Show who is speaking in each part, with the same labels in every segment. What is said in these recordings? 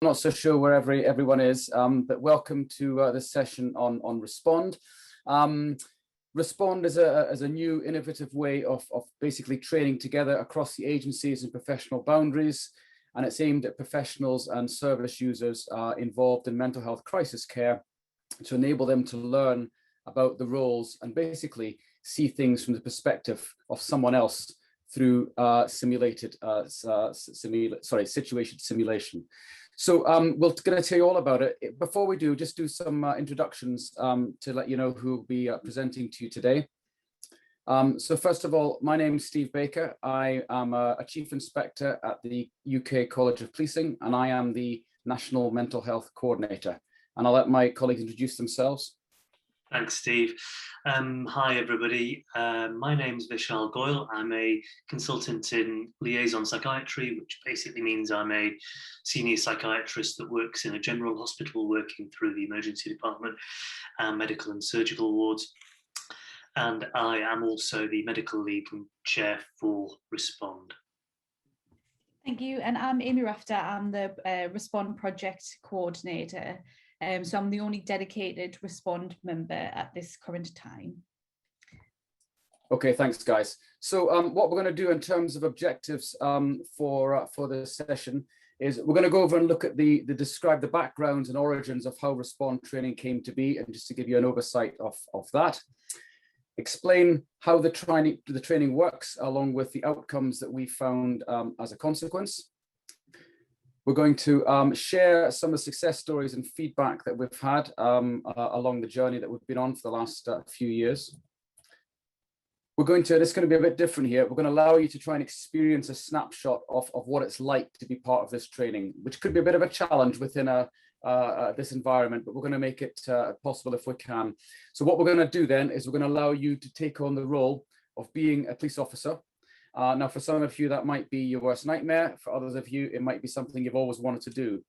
Speaker 1: not so sure where everyone is, but welcome to this session on Respond. Respond is a new innovative way of basically training together across the agencies and professional boundaries, and it's aimed at professionals and service users involved in mental health crisis care to enable them to learn about the roles and basically see things from the perspective of someone else through situation simulation. So we're going to tell you all about it. Before we do, just do some introductions to let you know who will be presenting to you today. So first of all, my name is Steve Baker. I am a Chief Inspector at the UK College of Policing, and I am the National Mental Health Coordinator. And I'll let my colleagues introduce themselves.
Speaker 2: Thanks, Steve. Hi, everybody. My name is Vishal Goyal. I'm a consultant in liaison psychiatry, which basically means I'm a senior psychiatrist that works in a general hospital, working through the emergency department and medical and surgical wards. And I am also the medical lead and chair for Respond.
Speaker 3: Thank you. And I'm Amy Rafter. I'm the Respond project coordinator. So I'm the only dedicated Respond member at this current time.
Speaker 1: Okay, thanks, guys. So what we're going to do in terms of objectives for this session is we're going to go over and look at describe the backgrounds and origins of how Respond training came to be, and just to give you an oversight of that. Explain how the training works, along with the outcomes that we found as a consequence. We're going to share some of the success stories and feedback that we've had along the journey that we've been on for the last few years. It's going to be a bit different here. We're going to allow you to try and experience a snapshot of what it's like to be part of this training, which could be a bit of a challenge within this environment, but we're going to make it possible if we can. So what we're going to do then is we're going to allow you to take on the role of being a police officer. Now, for some of you, that might be your worst nightmare. For others of you, it might be something you've always wanted to do.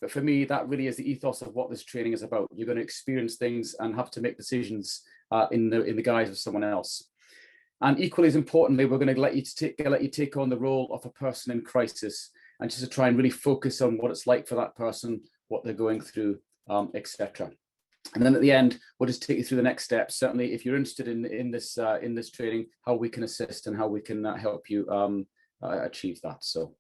Speaker 1: But for me, that really is the ethos of what this training is about. You're going to experience things and have to make decisions in the guise of someone else. And equally as importantly, we're going to let you take on the role of a person in crisis, and just to try and really focus on what it's like for that person, what they're going through, etc. And then at the end, we'll just take you through the next steps. Certainly, if you're interested in this training, how we can assist and how we can help you achieve that. So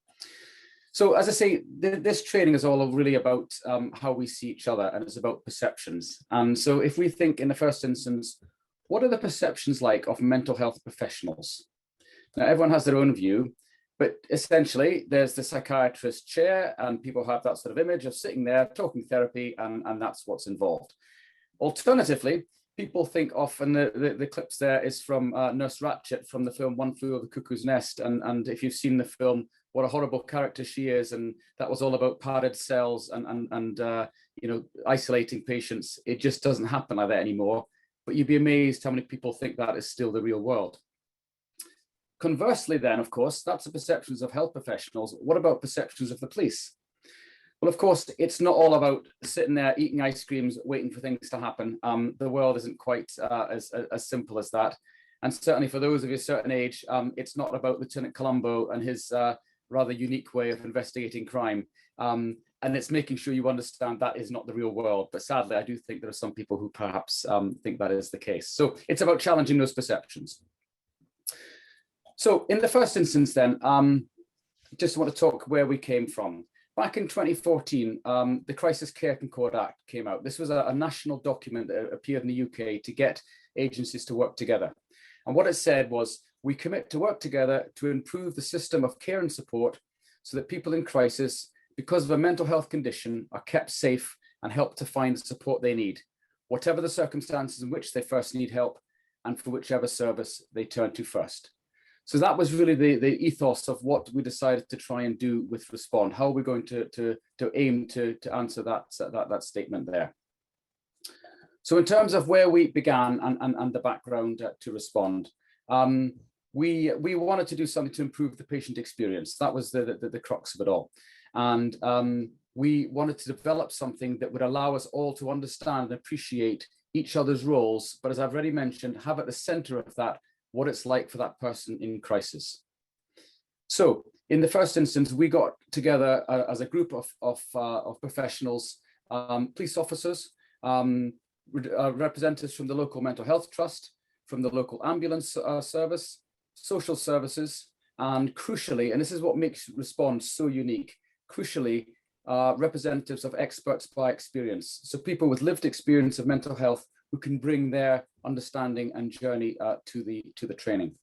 Speaker 1: as I say, this training is all really about how we see each other, and it's about perceptions. And so if we think in the first instance, what are the perceptions like of mental health professionals? Now, everyone has their own view, but essentially there's the psychiatrist chair, and people have that sort of image of sitting there talking therapy, and that's what's involved. Alternatively, people think often the clips there is from Nurse Ratched from the film One Flew Over the Cuckoo's Nest. And if you've seen the film, what a horrible character she is. And that was all about padded cells and isolating patients. It just doesn't happen like that anymore. But you'd be amazed how many people think that is still the real world. Conversely, then, of course, that's the perceptions of health professionals. What about perceptions of the police? Well, of course, it's not all about sitting there eating ice creams, waiting for things to happen. The world isn't quite as simple as that. And certainly for those of a certain age, it's not about Lieutenant Columbo and his rather unique way of investigating crime. And it's making sure you understand that is not the real world. But sadly, I do think there are some people who perhaps think that is the case. So it's about challenging those perceptions. So in the first instance then, just want to talk where we came from. Back in 2014, the Crisis Care Concordat came out. This was a national document that appeared in the UK to get agencies to work together. And what it said was, we commit to work together to improve the system of care and support so that people in crisis, because of a mental health condition, are kept safe and helped to find the support they need, whatever the circumstances in which they first need help and for whichever service they turn to first. So that was really the ethos of what we decided to try and do with Respond. How are we going to aim to answer that statement there? So in terms of where we began and the background to Respond, we wanted to do something to improve the patient experience. That was the crux of it all. And we wanted to develop something that would allow us all to understand and appreciate each other's roles, but as I've already mentioned, have at the center of that what it's like for that person in crisis. So In the first instance, we got together as a group of professionals, police officers, representatives from the local mental health trust, from the local ambulance service, social services, and crucially, and this is what makes Respond so unique, crucially, representatives of experts by experience. So people with lived experience of mental health who can bring their understanding and journey to the training.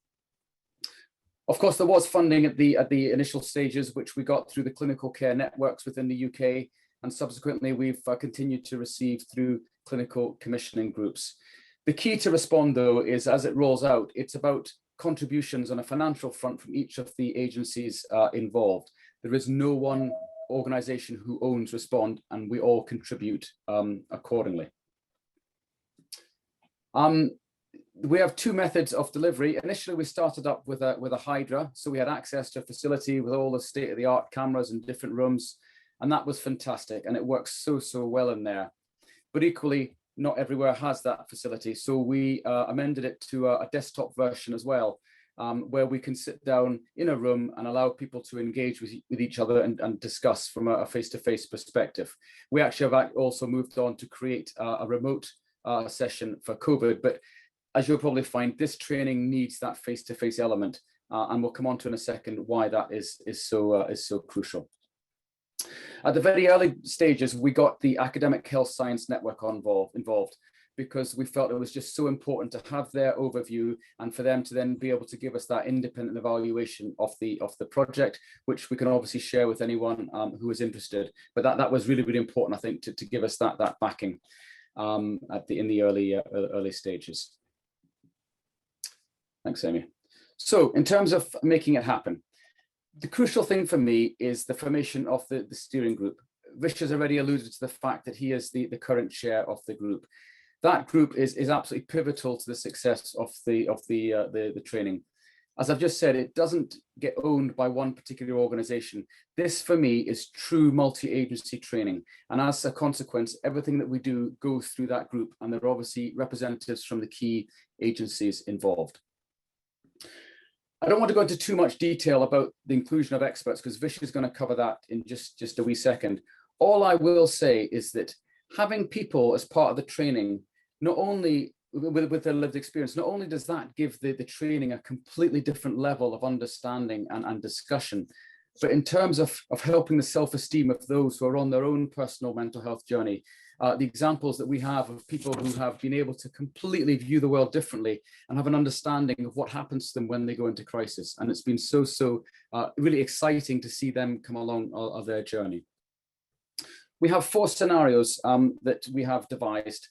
Speaker 1: Of course, there was funding at the initial stages, which we got through the clinical care networks within the UK, and subsequently we've continued to receive through clinical commissioning groups. The key to Respond, though, is as it rolls out, it's about contributions on a financial front from each of the agencies involved. There is no one organisation who owns Respond, and we all contribute accordingly. We have two methods of delivery. Initially, we started up with a Hydra, so we had access to a facility with all the state-of-the-art cameras in different rooms, and that was fantastic, and it works so well in there. But equally, not everywhere has that facility, so we amended it to a desktop version as well, where we can sit down in a room and allow people to engage with each other and discuss from a face-to-face perspective. We actually have also moved on to create a remote session for COVID, but as you'll probably find, this training needs that face-to-face element, and we'll come on to in a second why that is so crucial. At the very early stages, we got the Academic Health Science Network involved because we felt it was just so important to have their overview and for them to then be able to give us that independent evaluation of the project, which we can obviously share with anyone who is interested. But that was really important, I think, to give us that backing in the early stages. Thanks, Amy. So in terms of making it happen, the crucial thing for me is the formation of the steering group. Vish has already alluded to the fact that he is the current chair of the group. That group is absolutely pivotal to the success of the training. As I've just said, it doesn't get owned by one particular organization. This, for me, is true multi-agency training. And as a consequence, everything that we do goes through that group, and there are obviously representatives from the key agencies involved. I don't want to go into too much detail about the inclusion of experts because Vish is going to cover that in just a wee second. All I will say is that having people as part of the training, not only with their lived experience, not only does that give the training a completely different level of understanding and discussion, but in terms of helping the self-esteem of those who are on their own personal mental health journey, the examples that we have of people who have been able to completely view the world differently and have an understanding of what happens to them when they go into crisis. And it's been so really exciting to see them come along on their journey. We have 4 scenarios that we have devised.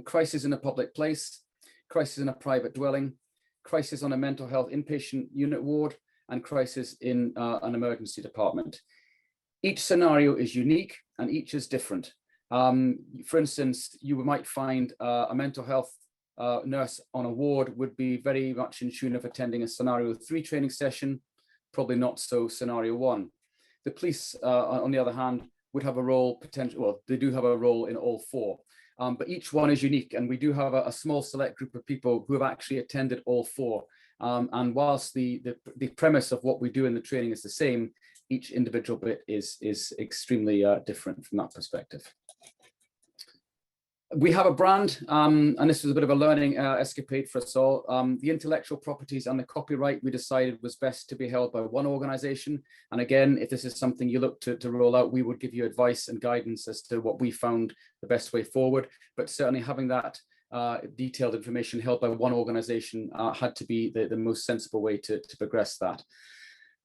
Speaker 1: Crisis in a public place, crisis in a private dwelling, crisis on a mental health inpatient unit ward, and crisis in an emergency department. Each scenario is unique and each is different. For instance, you might find a mental health nurse on a ward would be very much in tune of attending a scenario 3 training session, probably not so scenario 1. The police, on the other hand, would have a role well, they do have a role in all 4. But each one is unique, and we do have a small select group of people who have actually attended all 4. And whilst the premise of what we do in the training is the same, each individual bit is extremely different from that perspective. We have a brand, and this was a bit of a learning escapade for us all. The intellectual properties and the copyright we decided was best to be held by one organization. And again, if this is something you look to roll out, we would give you advice and guidance as to what we found the best way forward. But certainly having that detailed information held by one organization had to be the most sensible way to progress that.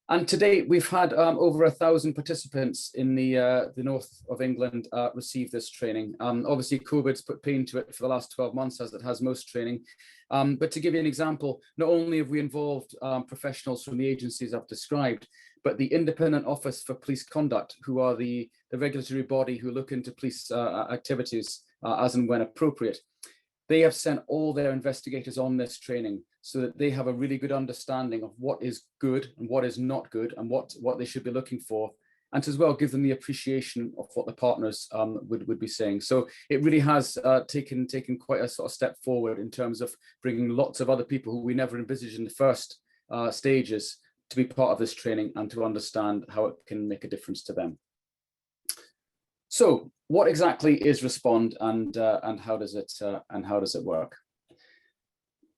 Speaker 1: And to date, we've had over 1,000 participants in the north of England receive this training. Obviously, COVID's put pain to it for the last 12 months, as it has most training. But to give you an example, not only have we involved professionals from the agencies I've described, but the Independent Office for Police Conduct, who are the regulatory body who look into police activities as and when appropriate. They have sent all their investigators on this training so that they have a really good understanding of what is good and what is not good and what they should be looking for, and to as well give them the appreciation of what the partners would be saying. So it really has taken quite a sort of step forward in terms of bringing lots of other people who we never envisaged in the first stages to be part of this training and to understand how it can make a difference to them. So what exactly is Respond, and how does it work?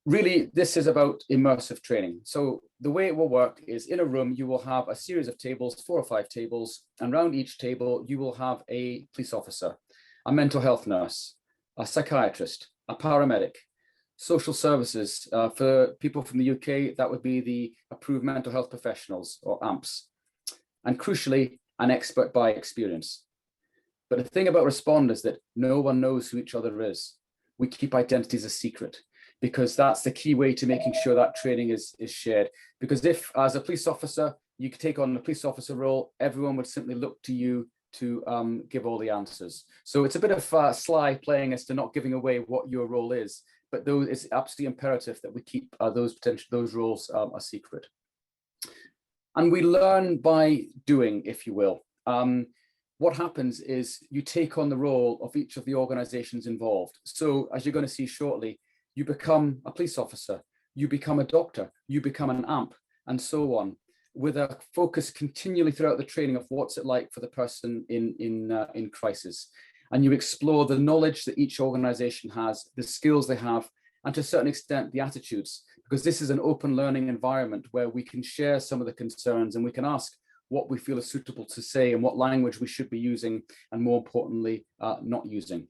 Speaker 1: Really, this is about immersive training. So the way it will work is, in a room, you will have a series of tables, 4 or 5 tables, and around each table, you will have a police officer, a mental health nurse, a psychiatrist, a paramedic, social services. For people from the UK, that would be the approved mental health professionals, or AMPs, and crucially, an expert by experience. But the thing about Respond is that no one knows who each other is. We keep identities a secret, because that's the key way to making sure that training is shared. Because if, as a police officer, you could take on the police officer role, everyone would simply look to you to give all the answers. So it's a bit of sly playing as to not giving away what your role is, but it's absolutely imperative that we keep those roles a secret. And we learn by doing, if you will. What happens is you take on the role of each of the organizations involved. So as you're going to see shortly, you become a police officer, you become a doctor, you become an AMP, and so on, with a focus continually throughout the training of what's it like for the person in crisis. And you explore the knowledge that each organization has, the skills they have, and to a certain extent, the attitudes, because this is an open learning environment where we can share some of the concerns and we can ask what we feel is suitable to say and what language we should be using, and more importantly, not using.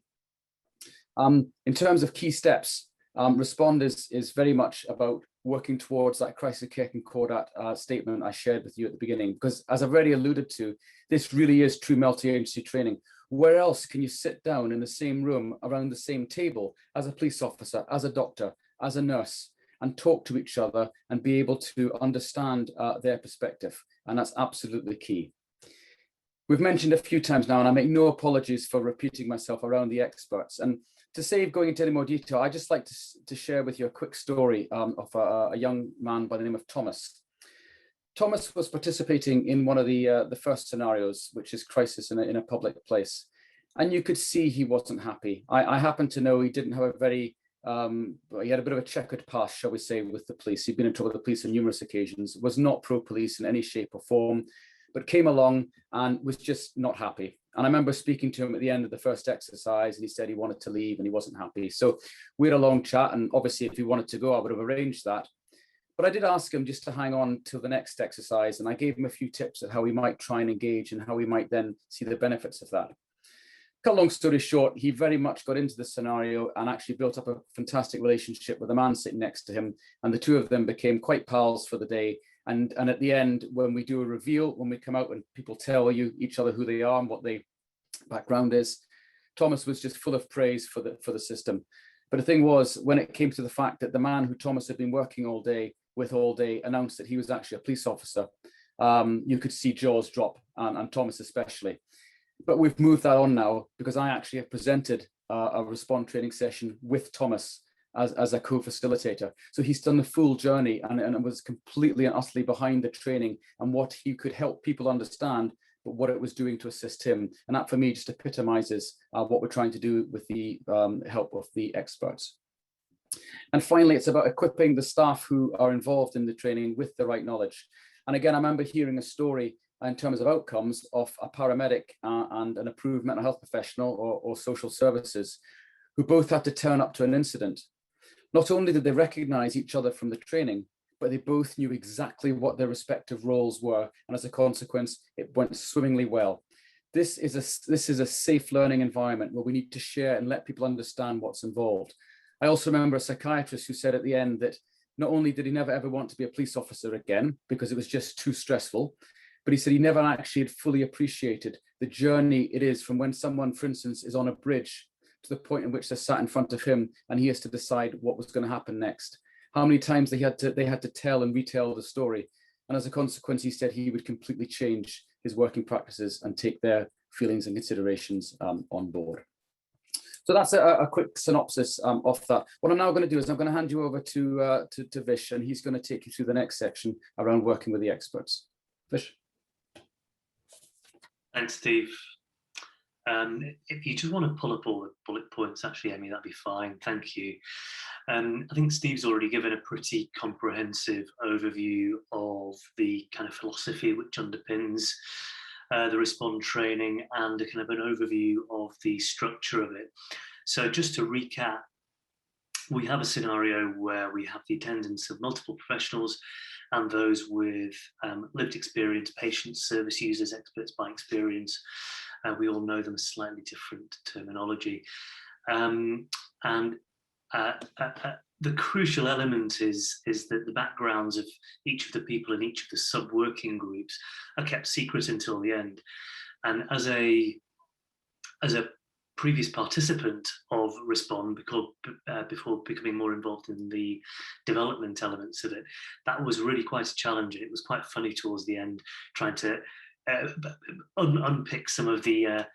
Speaker 1: In terms of key steps, Respond is very much about working towards that crisis care Concordat statement I shared with you at the beginning, because as I've already alluded to, this really is true multi-agency training. Where else can you sit down in the same room around the same table as a police officer, as a doctor, as a nurse, and talk to each other and be able to understand their perspective? And that's absolutely key. We've mentioned a few times now, and I make no apologies for repeating myself around the experts. And to save going into any more detail, I'd just like to share with you a quick story of a young man by the name of Thomas. Thomas was participating in one of the first scenarios, which is crisis in a public place. And you could see he wasn't happy. I happen to know he didn't have a very, he had a bit of a checkered past, shall we say, with the police. He'd been in trouble with the police on numerous occasions, was not pro-police in any shape or form, but came along and was just not happy. And I remember speaking to him at the end of the first exercise, and he said he wanted to leave and he wasn't happy. So we had a long chat, and obviously if he wanted to go, I would have arranged that. But I did ask him just to hang on till the next exercise, and I gave him a few tips of how we might try and engage and how we might then see the benefits of that. Cut a long story short, he very much got into the scenario and actually built up a fantastic relationship with a man sitting next to him, and the two of them became quite pals for the day. And at the end, when we do a reveal, when we come out and people tell you each other who they are and what their background is, Thomas was just full of praise for the system. But the thing was, when it came to the fact that the man who Thomas had been working all day announced that he was actually a police officer, you could see jaws drop, and Thomas especially. But we've moved that on now, because I actually have presented a Respond training session with Thomas as a co-facilitator. So he's done the full journey and was completely and utterly behind the training and what he could help people understand, but what it was doing to assist him. And that for me just epitomizes what we're trying to do with the help of the experts. And finally, it's about equipping the staff who are involved in the training with the right knowledge. And again, I remember hearing a story in terms of outcomes of a paramedic and an approved mental health professional or social services who both had to turn up to an incident. Not only did they recognize each other from the training, but they both knew exactly what their respective roles were. And as a consequence, it went swimmingly well. This is a safe learning environment where we need to share and let people understand what's involved. I also remember a psychiatrist who said at the end that not only did he never ever want to be a police officer again, because it was just too stressful, but he said he never actually had fully appreciated the journey it is from when someone, for instance, is on a bridge to the point in which they're sat in front of him and he has to decide what was going to happen next. How many times they had to tell and retell the story. And as a consequence, he said he would completely change his working practices and take their feelings and considerations on board. So that's a quick synopsis of that. What I'm now going to do is I'm going to hand you over to Vish, and he's going to take you through the next section around working with the experts. Vish.
Speaker 2: Thanks, Steve. If you just want to pull up all the bullet points, actually, Amy, that'd be fine. Thank you. I think Steve's already given a pretty comprehensive overview of the kind of philosophy which underpins the Respond training, and a kind of an overview of the structure of it. So just to recap, we have a scenario where we have the attendance of multiple professionals and those with lived experience, patients, service users, experts by experience. We all know them as slightly different terminology. The crucial element is that the backgrounds of each of the people in each of the sub-working groups are kept secret until the end. And as a previous participant of Respond, before becoming more involved in the development elements of it, that was really quite a challenge. It was quite funny towards the end, trying to unpick some of our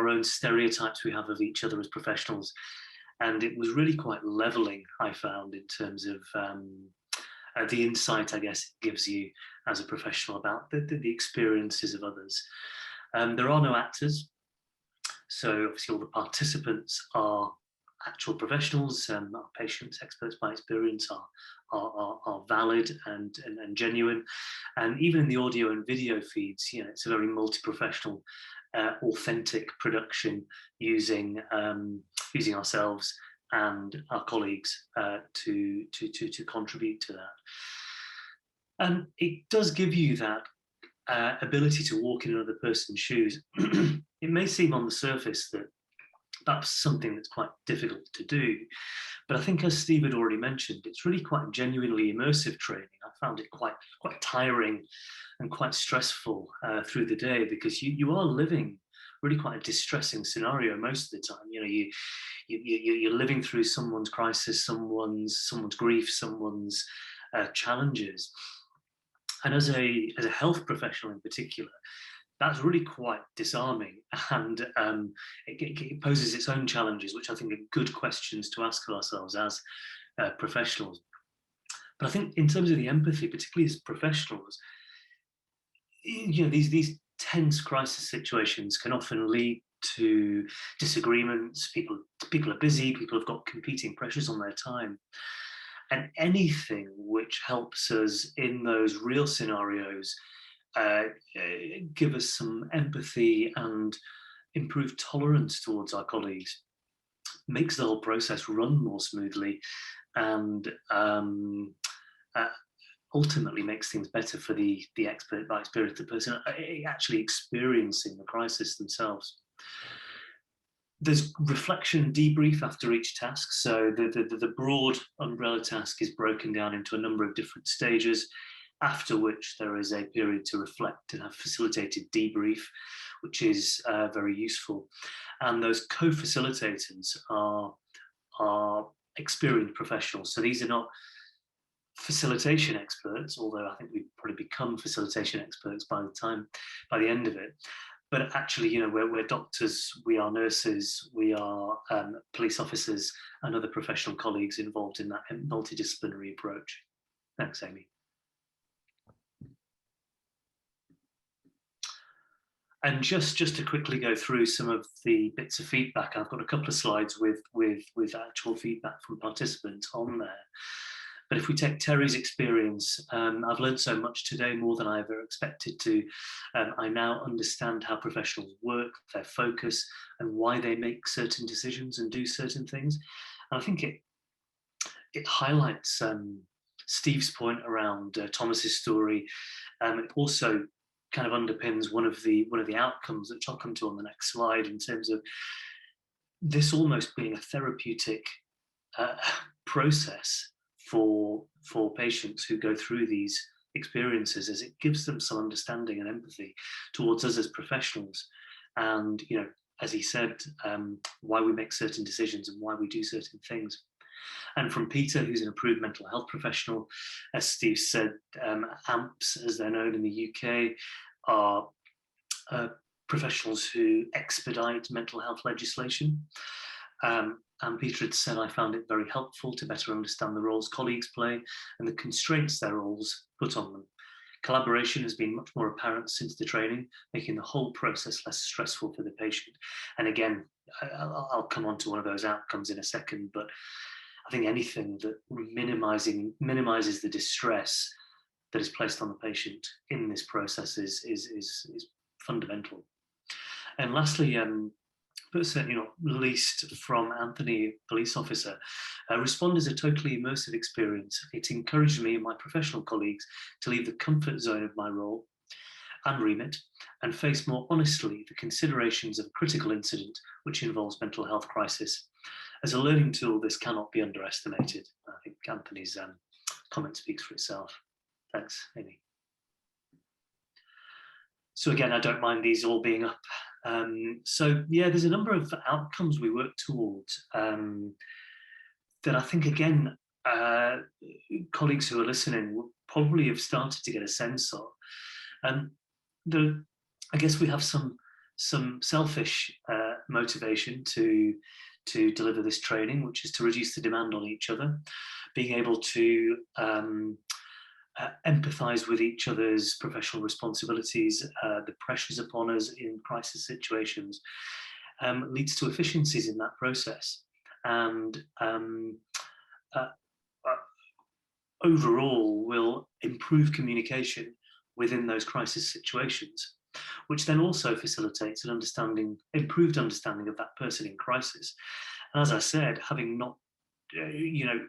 Speaker 2: own stereotypes we have of each other as professionals. And it was really quite leveling, I found, in terms of the insight, I guess, it gives you as a professional about the experiences of others. There are no actors. So obviously all the participants are actual professionals, our patients, experts by experience are valid and genuine. And even in the audio and video feeds, you know, it's a very multi-professional, authentic production using ourselves and our colleagues to contribute to that. And it does give you that ability to walk in another person's shoes. It may seem on the surface that that's something that's quite difficult to do, but I think, as Steve had already mentioned, it's really quite genuinely immersive training. I found it quite tiring and quite stressful through the day, because you are living really quite a distressing scenario most of the time. You know, you're living through someone's crisis, someone's grief, someone's challenges. And as a health professional in particular, that's really quite disarming, and it poses its own challenges, which I think are good questions to ask of ourselves as professionals. But I think in terms of the empathy, particularly as professionals, you know, these tense crisis situations can often lead to disagreements. People are busy, people have got competing pressures on their time. And anything which helps us in those real scenarios give us some empathy and improved tolerance towards our colleagues, makes the whole process run more smoothly, and ultimately makes things better for the expert by experience, the person actually experiencing the crisis themselves. There's reflection debrief after each task. So the broad umbrella task is broken down into a number of different stages, after which there is a period to reflect and have facilitated debrief, which is very useful. And those co-facilitators are experienced professionals. So these are not facilitation experts, although I think we've probably become facilitation experts by the end of it. But actually, you know, we're doctors, we are nurses, we are police officers and other professional colleagues involved in that multidisciplinary approach. Thanks, Amy. And just to quickly go through some of the bits of feedback, I've got a couple of slides with actual feedback from participants on there. But if we take Terry's experience, I've learned so much today, more than I ever expected to. I now understand how professionals work, their focus, and why they make certain decisions and do certain things. And I think it highlights Steve's point around Thomas's story. It also kind of underpins one of the outcomes, which I'll come to on the next slide, in terms of this almost being a therapeutic process for patients who go through these experiences, as it gives them some understanding and empathy towards us as professionals, and, you know, as he said, why we make certain decisions and why we do certain things. And from Peter, who's an approved mental health professional, as Steve said, AMPs, as they're known in the UK, are professionals who expedite mental health legislation. And Peter had said, I found it very helpful to better understand the roles colleagues play and the constraints their roles put on them. Collaboration has been much more apparent since the training, making the whole process less stressful for the patient. And again, I'll come on to one of those outcomes in a second, but I think anything that minimizes the distress that is placed on the patient in this process is fundamental. And lastly, but certainly not least from Anthony, police officer, Respond is a totally immersive experience. It encouraged me and my professional colleagues to leave the comfort zone of my role and remit and face more honestly the considerations of a critical incident which involves mental health crisis. As a learning tool, this cannot be underestimated. I think Anthony's comment speaks for itself. Thanks, Amy. So again, I don't mind these all being up. So yeah, there's a number of outcomes we work towards that I think, again, colleagues who are listening will probably have started to get a sense of. I guess we have some selfish motivation to deliver this training, which is to reduce the demand on each other, being able to empathise with each other's professional responsibilities, the pressures upon us in crisis situations, leads to efficiencies in that process. And overall will improve communication within those crisis situations, which then also facilitates an improved understanding of that person in crisis. And as I said, having not,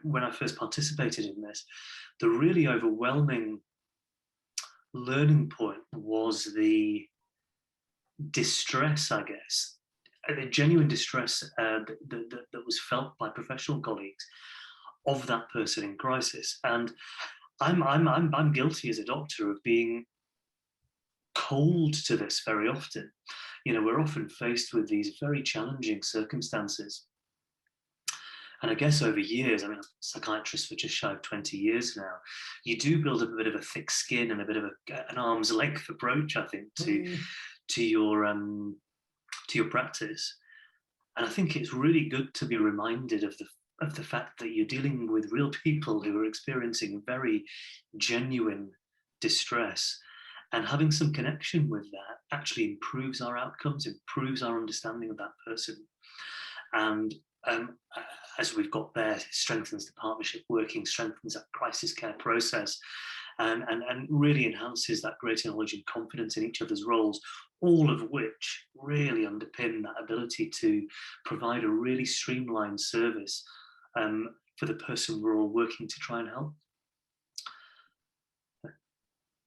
Speaker 2: when I first participated in this, the really overwhelming learning point was the distress, I guess, the genuine distress that was felt by professional colleagues of that person in crisis. And I'm guilty as a doctor of being cold to this very often. We're often faced with these very challenging circumstances. And I guess over years, I mean, I'm a psychiatrist for just shy of 20 years now, you do build up a bit of a thick skin and a bit of an arm's length approach, I think, to your practice. And I think it's really good to be reminded of the fact that you're dealing with real people who are experiencing very genuine distress, and having some connection with that actually improves our outcomes, improves our understanding of that person. And as we've got there, it strengthens the partnership working, strengthens that crisis care process, and really enhances that greater knowledge and confidence in each other's roles, all of which really underpin that ability to provide a really streamlined service for the person we're all working to try and help,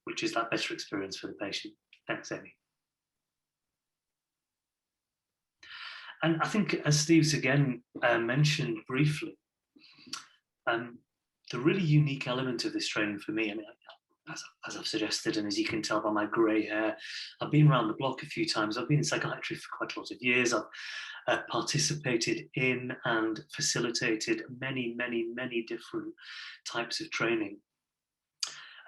Speaker 2: which is that better experience for the patient. Thanks, Amy. And I think, as Steve's again mentioned briefly, the really unique element of this training for me, I mean, as I've suggested, and as you can tell by my grey hair, I've been around the block a few times. I've been in psychiatry for quite a lot of years. I've participated in and facilitated many, many, many different types of training.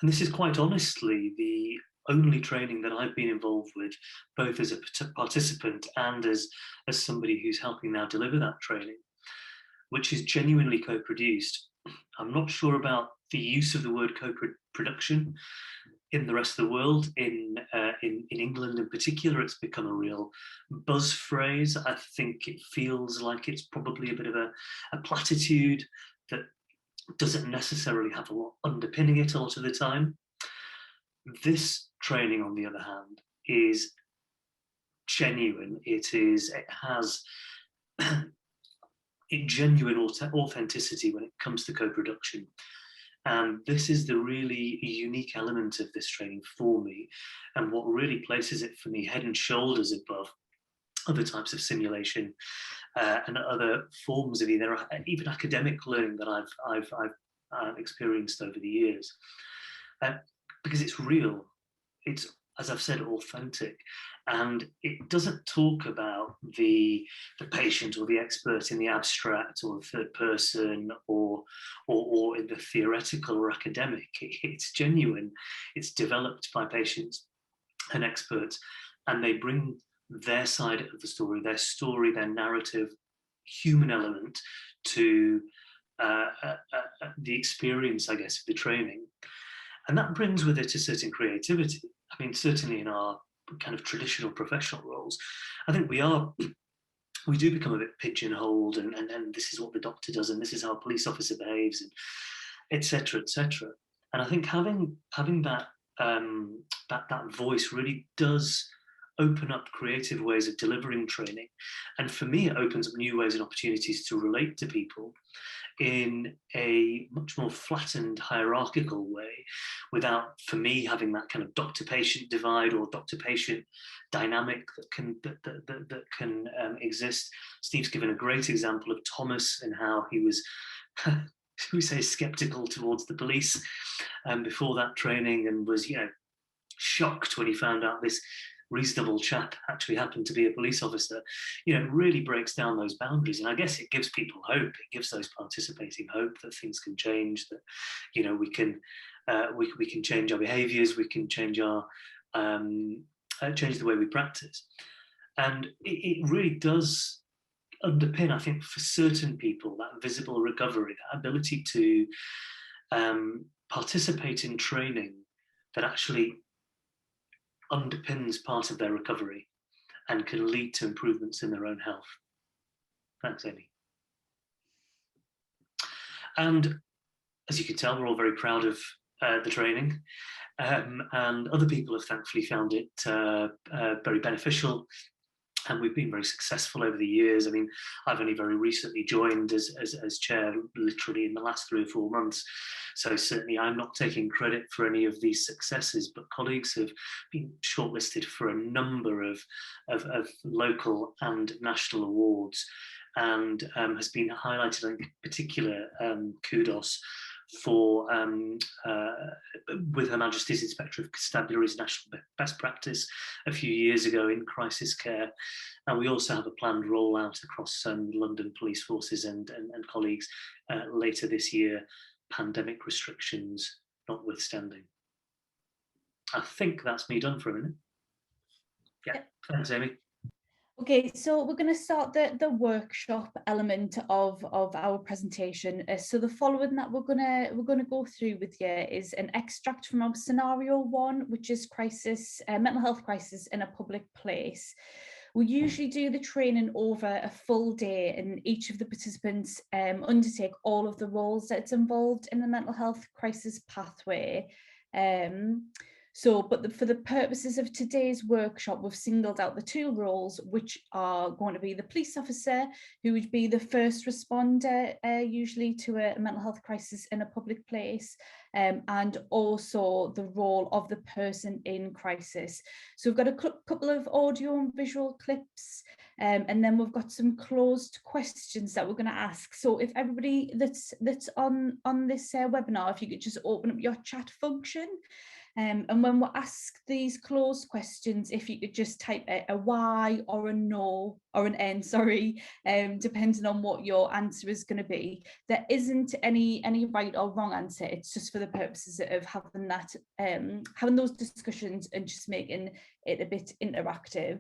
Speaker 2: And this is quite honestly the only training that I've been involved with, both as a participant and as somebody who's helping now deliver that training, which is genuinely co-produced. I'm not sure about the use of the word co-production in the rest of the world. In England in particular, it's become a real buzz phrase. I think it feels like it's probably a bit of a platitude that doesn't necessarily have a lot underpinning it a lot of the time. This training, on the other hand, is genuine. It has genuine authenticity when it comes to co-production. And this is the really unique element of this training for me, and what really places it for me head and shoulders above other types of simulation and other forms of even academic learning that I've experienced over the years. Because it's real, it's, as I've said, authentic, and it doesn't talk about the patient or the expert in the abstract or the third person or in the theoretical or academic. It's genuine, it's developed by patients and experts, and they bring their side of the story, their narrative, human element to the experience, I guess, of the training. And that brings with it a certain creativity. I mean, certainly in our kind of traditional professional roles, I think we do become a bit pigeonholed, and this is what the doctor does, and this is how a police officer behaves, and etc., etc. And I think having that that voice really does open up creative ways of delivering training. And for me, it opens up new ways and opportunities to relate to people in a much more flattened hierarchical way, without, for me, having that kind of doctor-patient divide or doctor-patient dynamic that can exist. Steve's given a great example of Thomas and how he was should we say skeptical towards the police before that training, and was, you know, shocked when he found out this reasonable chap actually happened to be a police officer. You know, it really breaks down those boundaries, and I guess it gives people hope. It gives those participating hope that things can change, that, you know, we can change our behaviours, we can change our change the way we practice, and it really does underpin, I think, for certain people, that visible recovery, that ability to participate in training that actually underpins part of their recovery and can lead to improvements in their own health. Thanks, Amy. And as you can tell, we're all very proud of the training, and other people have thankfully found it very beneficial. And we've been very successful over the years. I mean, I've only very recently joined as chair, literally in the last 3 or 4 months. So certainly I'm not taking credit for any of these successes, but colleagues have been shortlisted for a number of local and national awards, and has been highlighted in particular kudos for with Her Majesty's Inspector of Constabulary's National Best Practice a few years ago in crisis care. And we also have a planned rollout across London police forces and colleagues later this year, pandemic restrictions notwithstanding. I think that's me done for a minute. Yeah, thanks, Amy.
Speaker 3: Okay, so we're going to start the workshop element of our presentation. So the following that we're going to go through with you is an extract from our scenario 1, which is mental health crisis in a public place. We usually do the training over a full day, and each of the participants undertake all of the roles that's involved in the mental health crisis pathway. But for the purposes of today's workshop, we've singled out the 2 roles, which are going to be the police officer, who would be the first responder, usually to a mental health crisis in a public place, and also the role of the person in crisis. So we've got a couple of audio and visual clips, and then we've got some closed questions that we're going to ask. So if everybody that's on this webinar, if you could just open up your chat function. And when we ask these closed questions, if you could just type a Y or a no or an N, sorry, depending on what your answer is going to be. There isn't any right or wrong answer. It's just for the purposes of having that, having those discussions and just making it a bit interactive.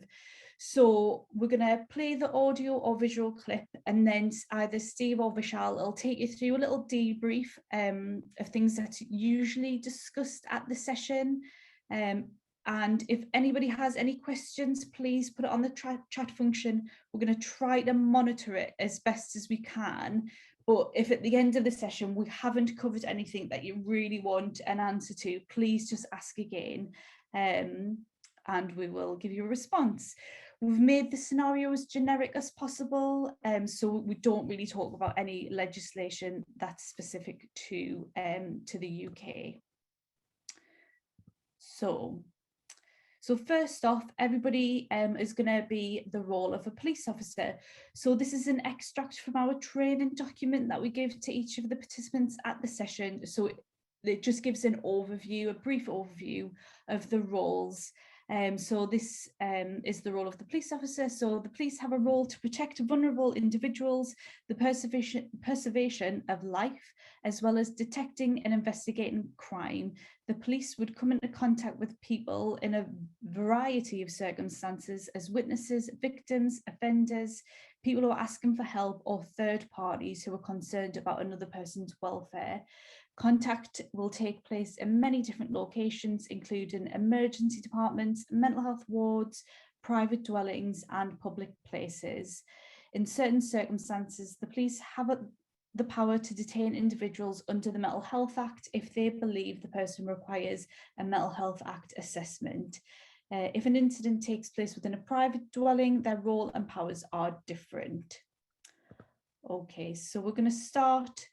Speaker 3: So we're going to play the audio or visual clip, and then either Steve or Vishal will take you through a little debrief of things that's usually discussed at the session. And if anybody has any questions, please put it on the chat function. We're going to try to monitor it as best as we can. But if at the end of the session we haven't covered anything that you really want an answer to, please just ask again, and we will give you a response. We've made the scenario as generic as possible, so we don't really talk about any legislation that's specific to the UK. So first off, everybody is going to be the role of a police officer. So this is an extract from our training document that we give to each of the participants at the session. So it just gives an overview, a brief overview of the roles. So this is the role of the police officer. So the police have a role to protect vulnerable individuals, the preservation of life, as well as detecting and investigating crime. The police would come into contact with people in a variety of circumstances as witnesses, victims, offenders, people who are asking for help, or third parties who are concerned about another person's welfare. Contact will take place in many different locations, including emergency departments, mental health wards, private dwellings and public places. In certain circumstances, the police have the power to detain individuals under the Mental Health Act if they believe the person requires a Mental Health Act assessment. If an incident takes place within a private dwelling, their role and powers are different. Okay, so we're going to start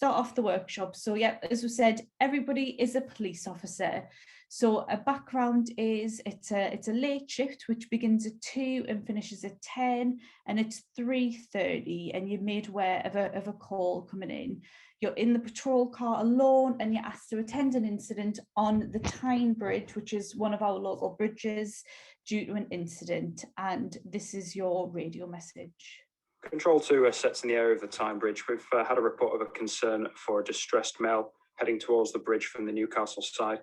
Speaker 3: off the workshop. So yeah, as we said, everybody is a police officer. So a background is it's a late shift which begins at 2 and finishes at 10, and it's 3:30, and you're made aware of a call coming in. You're in the patrol car alone, and you're asked to attend an incident on the Tyne Bridge, which is one of our local bridges, due to an incident. And this is your radio message.
Speaker 4: Control 2 sets in the area of the Tyne Bridge. We've had a report of a concern for a distressed male heading towards the bridge from the Newcastle side.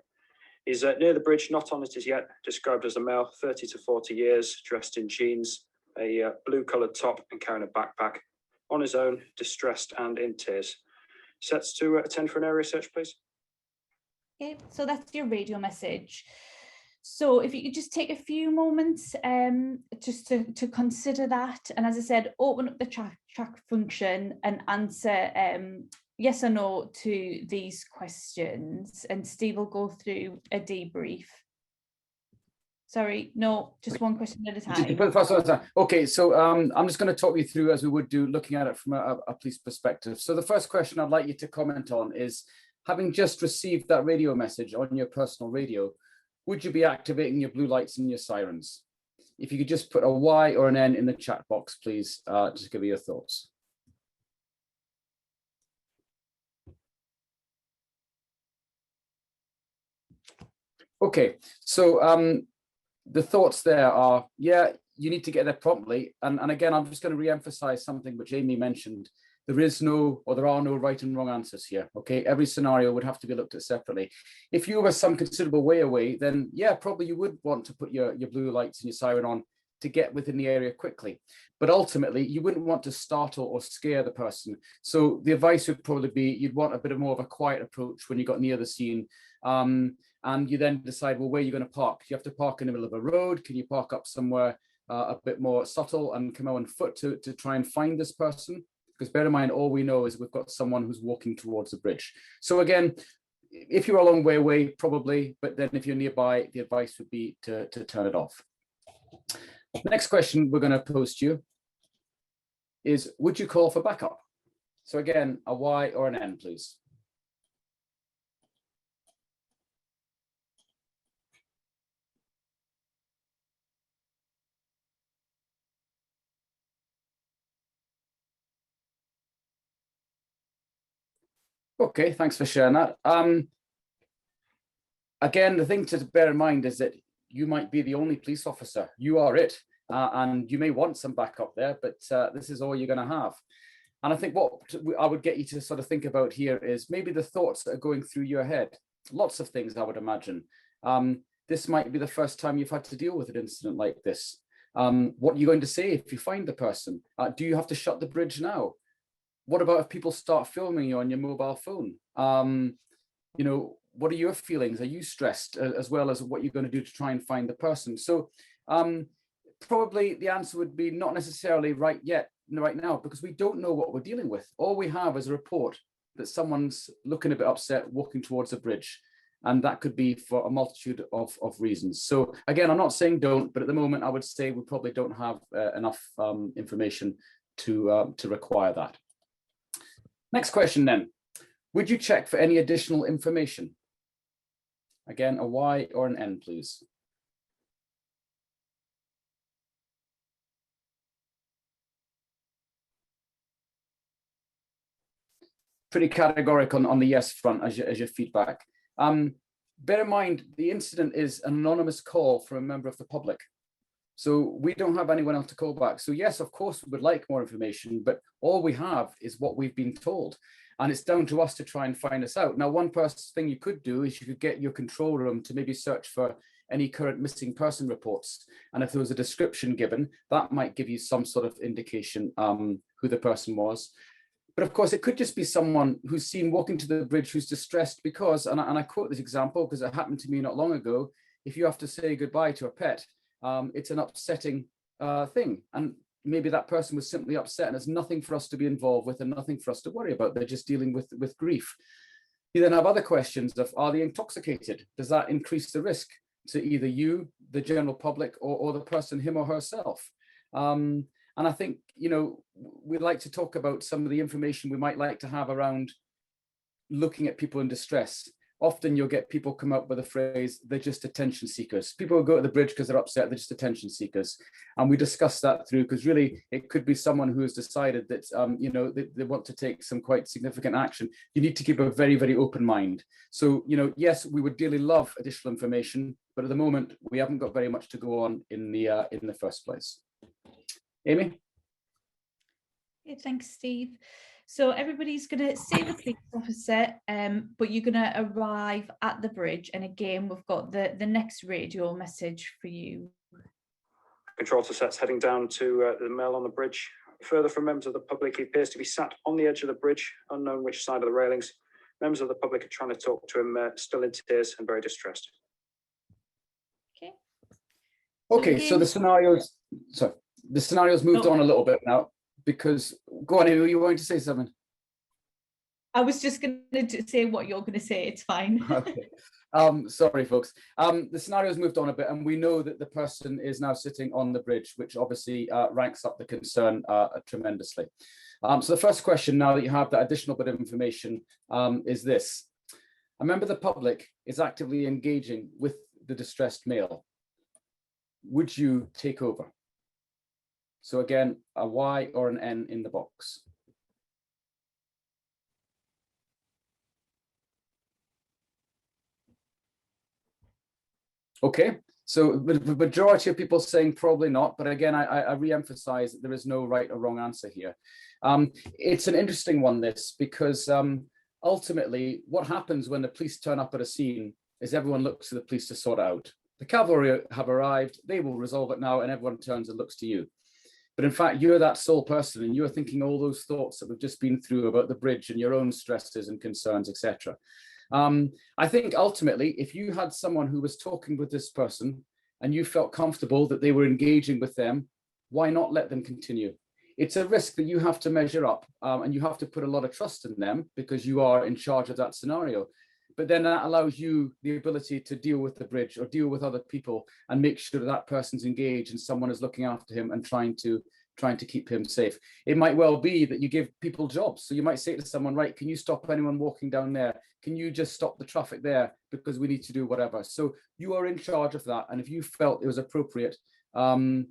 Speaker 4: He's near the bridge, not on it as yet, described as a male, 30 to 40 years, dressed in jeans, a blue-coloured top and carrying a backpack. On his own, distressed and in tears. Sets to attend for an area search, please.
Speaker 3: Okay, so that's your radio message. So if you could just take a few moments just to consider that. And as I said, open up the chat function and answer yes or no to these questions. And Steve will go through a debrief. Sorry, no, just one question at a time.
Speaker 1: Okay, so I'm just going to talk you through, as we would do, looking at it from a police perspective. So the first question I'd like you to comment on is, having just received that radio message on your personal radio, would you be activating your blue lights and your sirens? If you could just put a Y or an N in the chat box, please, just give me your thoughts. Okay, so the thoughts there are, yeah, you need to get there promptly. And again, I'm just going to re-emphasize something which Amy mentioned. There is no, or there are no right and wrong answers here, okay? Every scenario would have to be looked at separately. If you were some considerable way away, then yeah, probably you would want to put your blue lights and your siren on to get within the area quickly. But ultimately, you wouldn't want to startle or scare the person. So the advice would probably be, you'd want a bit more of a quiet approach when you got near the scene. And you then decide, well, where are you going to park? Do you have to park in the middle of a road? Can you park up somewhere a bit more subtle and come on foot to try and find this person? Because bear in mind, all we know is we've got someone who's walking towards the bridge. So again, if you're a long way away, probably, but then if you're nearby, the advice would be to turn it off. Next question we're going to pose to you is, would you call for backup? So again, a Y or an N, please. Okay, thanks for sharing that. Again, the thing to bear in mind is that you might be the only police officer. You are it, and you may want some backup there, but this is all you're going to have. And I think what I would get you to sort of think about here is maybe the thoughts that are going through your head. Lots of things, I would imagine. This might be the first time you've had to deal with an incident like this. What are you going to say if you find the person? Do you have to shut the bridge now? What about if people start filming you on your mobile phone? You know, what are your feelings? Are you stressed, as well as what you're going to do to try and find the person? So probably the answer would be not necessarily right now, because we don't know what we're dealing with. All we have is a report that someone's looking a bit upset, walking towards a bridge. And that could be for a multitude of reasons. So again, I'm not saying don't, but at the moment, I would say we probably don't have enough information to require that. Next question then, would you check for any additional information? Again, a Y or an N, please. Pretty categorical on the yes front as your feedback. Bear in mind, the incident is an anonymous call from a member of the public. So we don't have anyone else to call back. So yes, of course, we would like more information, but all we have is what we've been told. And it's down to us to try and find this out. Now, one thing you could do is you could get your control room to maybe search for any current missing person reports. And if there was a description given, that might give you some sort of indication who the person was. But of course, it could just be someone who's seen walking to the bridge who's distressed because, and I quote this example because it happened to me not long ago, if you have to say goodbye to a pet, it's an upsetting thing. And maybe that person was simply upset and there's nothing for us to be involved with and nothing for us to worry about. They're just dealing with grief. You then have other questions of, are they intoxicated? Does that increase the risk to either you, the general public, or the person, him or herself? And I think, you know, we like to talk about some of the information we might like to have around looking at people in distress. Often you'll get people come up with a phrase, they're just attention seekers. People will go to the bridge because they're upset, they're just attention seekers. And we discuss that through, because really it could be someone who has decided that, you know, they want to take some quite significant action. You need to keep a very, very open mind. So, you know, yes, we would dearly love additional information, but at the moment we haven't got very much to go on in the first place. Amy?
Speaker 3: Okay, thanks, Steve. So everybody's going to say the police officer, but you're going to arrive at the bridge. And again, we've got the next radio message for you.
Speaker 4: Control to sets heading down to the male on the bridge. Further from members of the public, he appears to be sat on the edge of the bridge, unknown which side of the railings. Members of the public are trying to talk to him, still in tears and very distressed.
Speaker 3: Okay.
Speaker 1: Okay, so the scenarios moved on a little bit now, because, go on, Amy, you wanted to say something?
Speaker 3: I was just going to say what you're going to say, it's fine.
Speaker 1: Okay. Sorry, folks. The scenario's moved on a bit, and we know that the person is now sitting on the bridge, which obviously ranks up the concern tremendously. So the first question, now that you have that additional bit of information, is this. A member of the public is actively engaging with the distressed male. Would you take over? So again, a Y or an N in the box. Okay, so the majority of people saying probably not, but again, I re-emphasize that there is no right or wrong answer here. It's an interesting one, this, because ultimately what happens when the police turn up at a scene is everyone looks to the police to sort it out. The cavalry have arrived, they will resolve it now, and everyone turns and looks to you. But in fact, you're that sole person and you're thinking all those thoughts that we've just been through about the bridge and your own stresses and concerns, etc. I think ultimately, if you had someone who was talking with this person and you felt comfortable that they were engaging with them, why not let them continue? It's a risk that you have to measure up, and you have to put a lot of trust in them because you are in charge of that scenario. But then that allows you the ability to deal with the bridge or deal with other people and make sure that person's engaged and someone is looking after him and trying to keep him safe. It might well be that you give people jobs. So you might say to someone, right, can you stop anyone walking down there? Can you just stop the traffic there because we need to do whatever? So you are in charge of that. And if you felt it was appropriate, then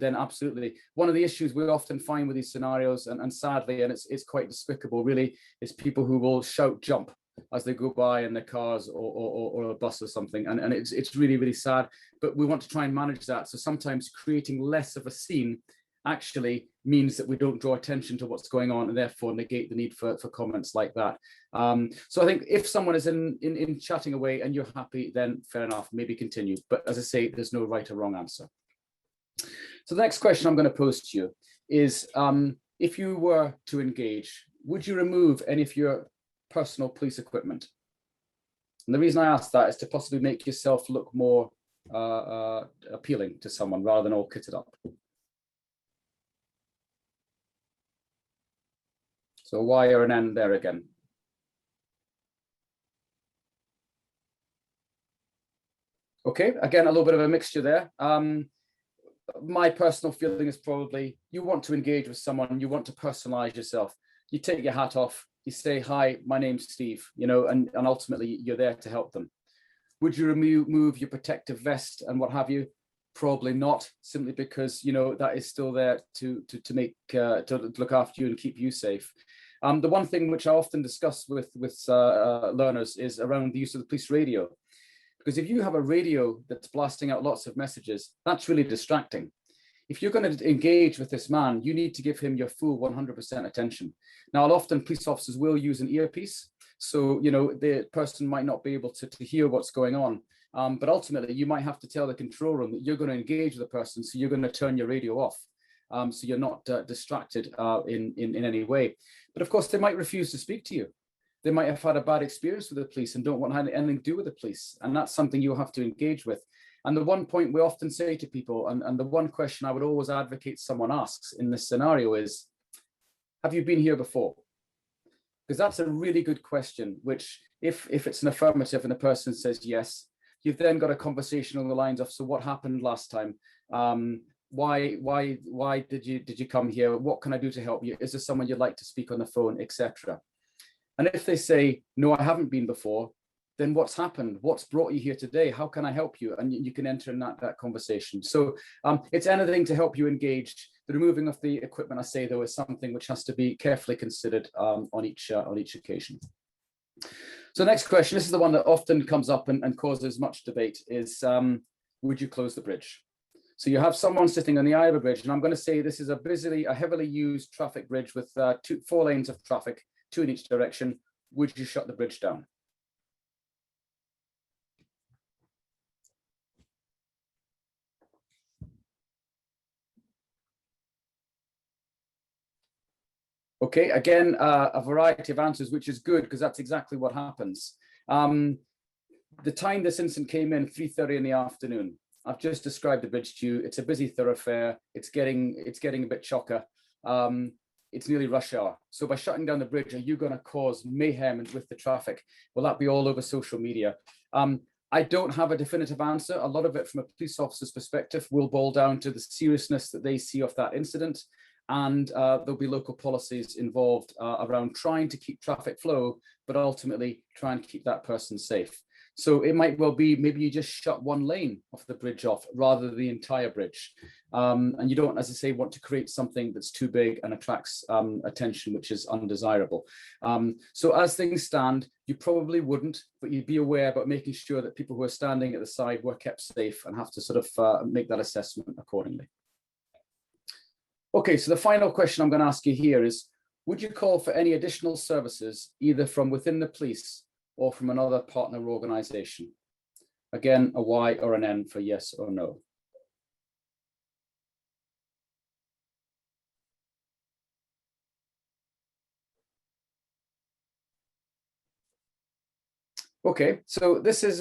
Speaker 1: absolutely. One of the issues we often find with these scenarios, and sadly, and it's quite despicable really, is people who will shout jump as they go by in their cars or a bus or something. And it's really, really sad, but we want to try and manage that. So sometimes creating less of a scene actually means that we don't draw attention to what's going on and therefore negate the need for comments like that. So I think if someone is in chatting away and you're happy, then fair enough, maybe continue. But as I say, there's no right or wrong answer. So the next question I'm going to pose to you is, if you were to engage, would you remove any of your personal police equipment? And the reason I ask that is to possibly make yourself look more appealing to someone rather than all kitted up. So Y or an N there again. Okay, again, a little bit of a mixture there. My personal feeling is probably you want to engage with someone, you want to personalize yourself. You take your hat off, you say, hi, my name's Steve, you know, and ultimately you're there to help them. Would you remove your protective vest and what have you? Probably not, simply because, you know, that is still there to look after you and keep you safe. The one thing which I often discuss with learners is around the use of the police radio. Because if you have a radio that's blasting out lots of messages, that's really distracting. If you're going to engage with this man, you need to give him your full 100% attention. Now, often police officers will use an earpiece. So, you know, the person might not be able to hear what's going on. But ultimately, you might have to tell the control room that you're going to engage with the person. So you're going to turn your radio off. so you're not distracted in any way. But of course, they might refuse to speak to you. They might have had a bad experience with the police and don't want anything to do with the police. And that's something you'll have to engage with. And the one point we often say to people, and the one question I would always advocate someone asks in this scenario is, have you been here before? Because that's a really good question, which if it's an affirmative and the person says yes, you've then got a conversation on the lines of, so what happened last time? Why did you come here? What can I do to help you? Is there someone you'd like to speak on the phone, etc.? And if they say, no, I haven't been before, then what's happened? What's brought you here today? How can I help you? And you can enter in that conversation. So it's anything to help you engage. The removing of the equipment, I say, though, is something which has to be carefully considered on each occasion. So the next question, this is the one that often comes up and causes much debate, is would you close the bridge? So you have someone sitting on the eye of a bridge, and I'm going to say this is a heavily used traffic bridge with 4 lanes of traffic, 2 in each direction. Would you shut the bridge down? Okay, again, a variety of answers, which is good because that's exactly what happens. The time this incident came in, 3:30 in the afternoon. I've just described the bridge to you. It's a busy thoroughfare. It's getting a bit chocker. It's nearly rush hour. So by shutting down the bridge, are you going to cause mayhem with the traffic? Will that be all over social media? I don't have a definitive answer. A lot of it from a police officer's perspective will boil down to the seriousness that they see of that incident. And there'll be local policies involved around trying to keep traffic flow, but ultimately try and keep that person safe. So it might well be maybe you just shut 1 lane of the bridge off rather than the entire bridge. And you don't, as I say, want to create something that's too big and attracts attention, which is undesirable. So as things stand, you probably wouldn't, but you'd be aware about making sure that people who are standing at the side were kept safe and have to sort of make that assessment accordingly. Okay, so the final question I'm going to ask you here is, would you call for any additional services, either from within the police or from another partner organisation? Again, a Y or an N for yes or no. Okay, so this is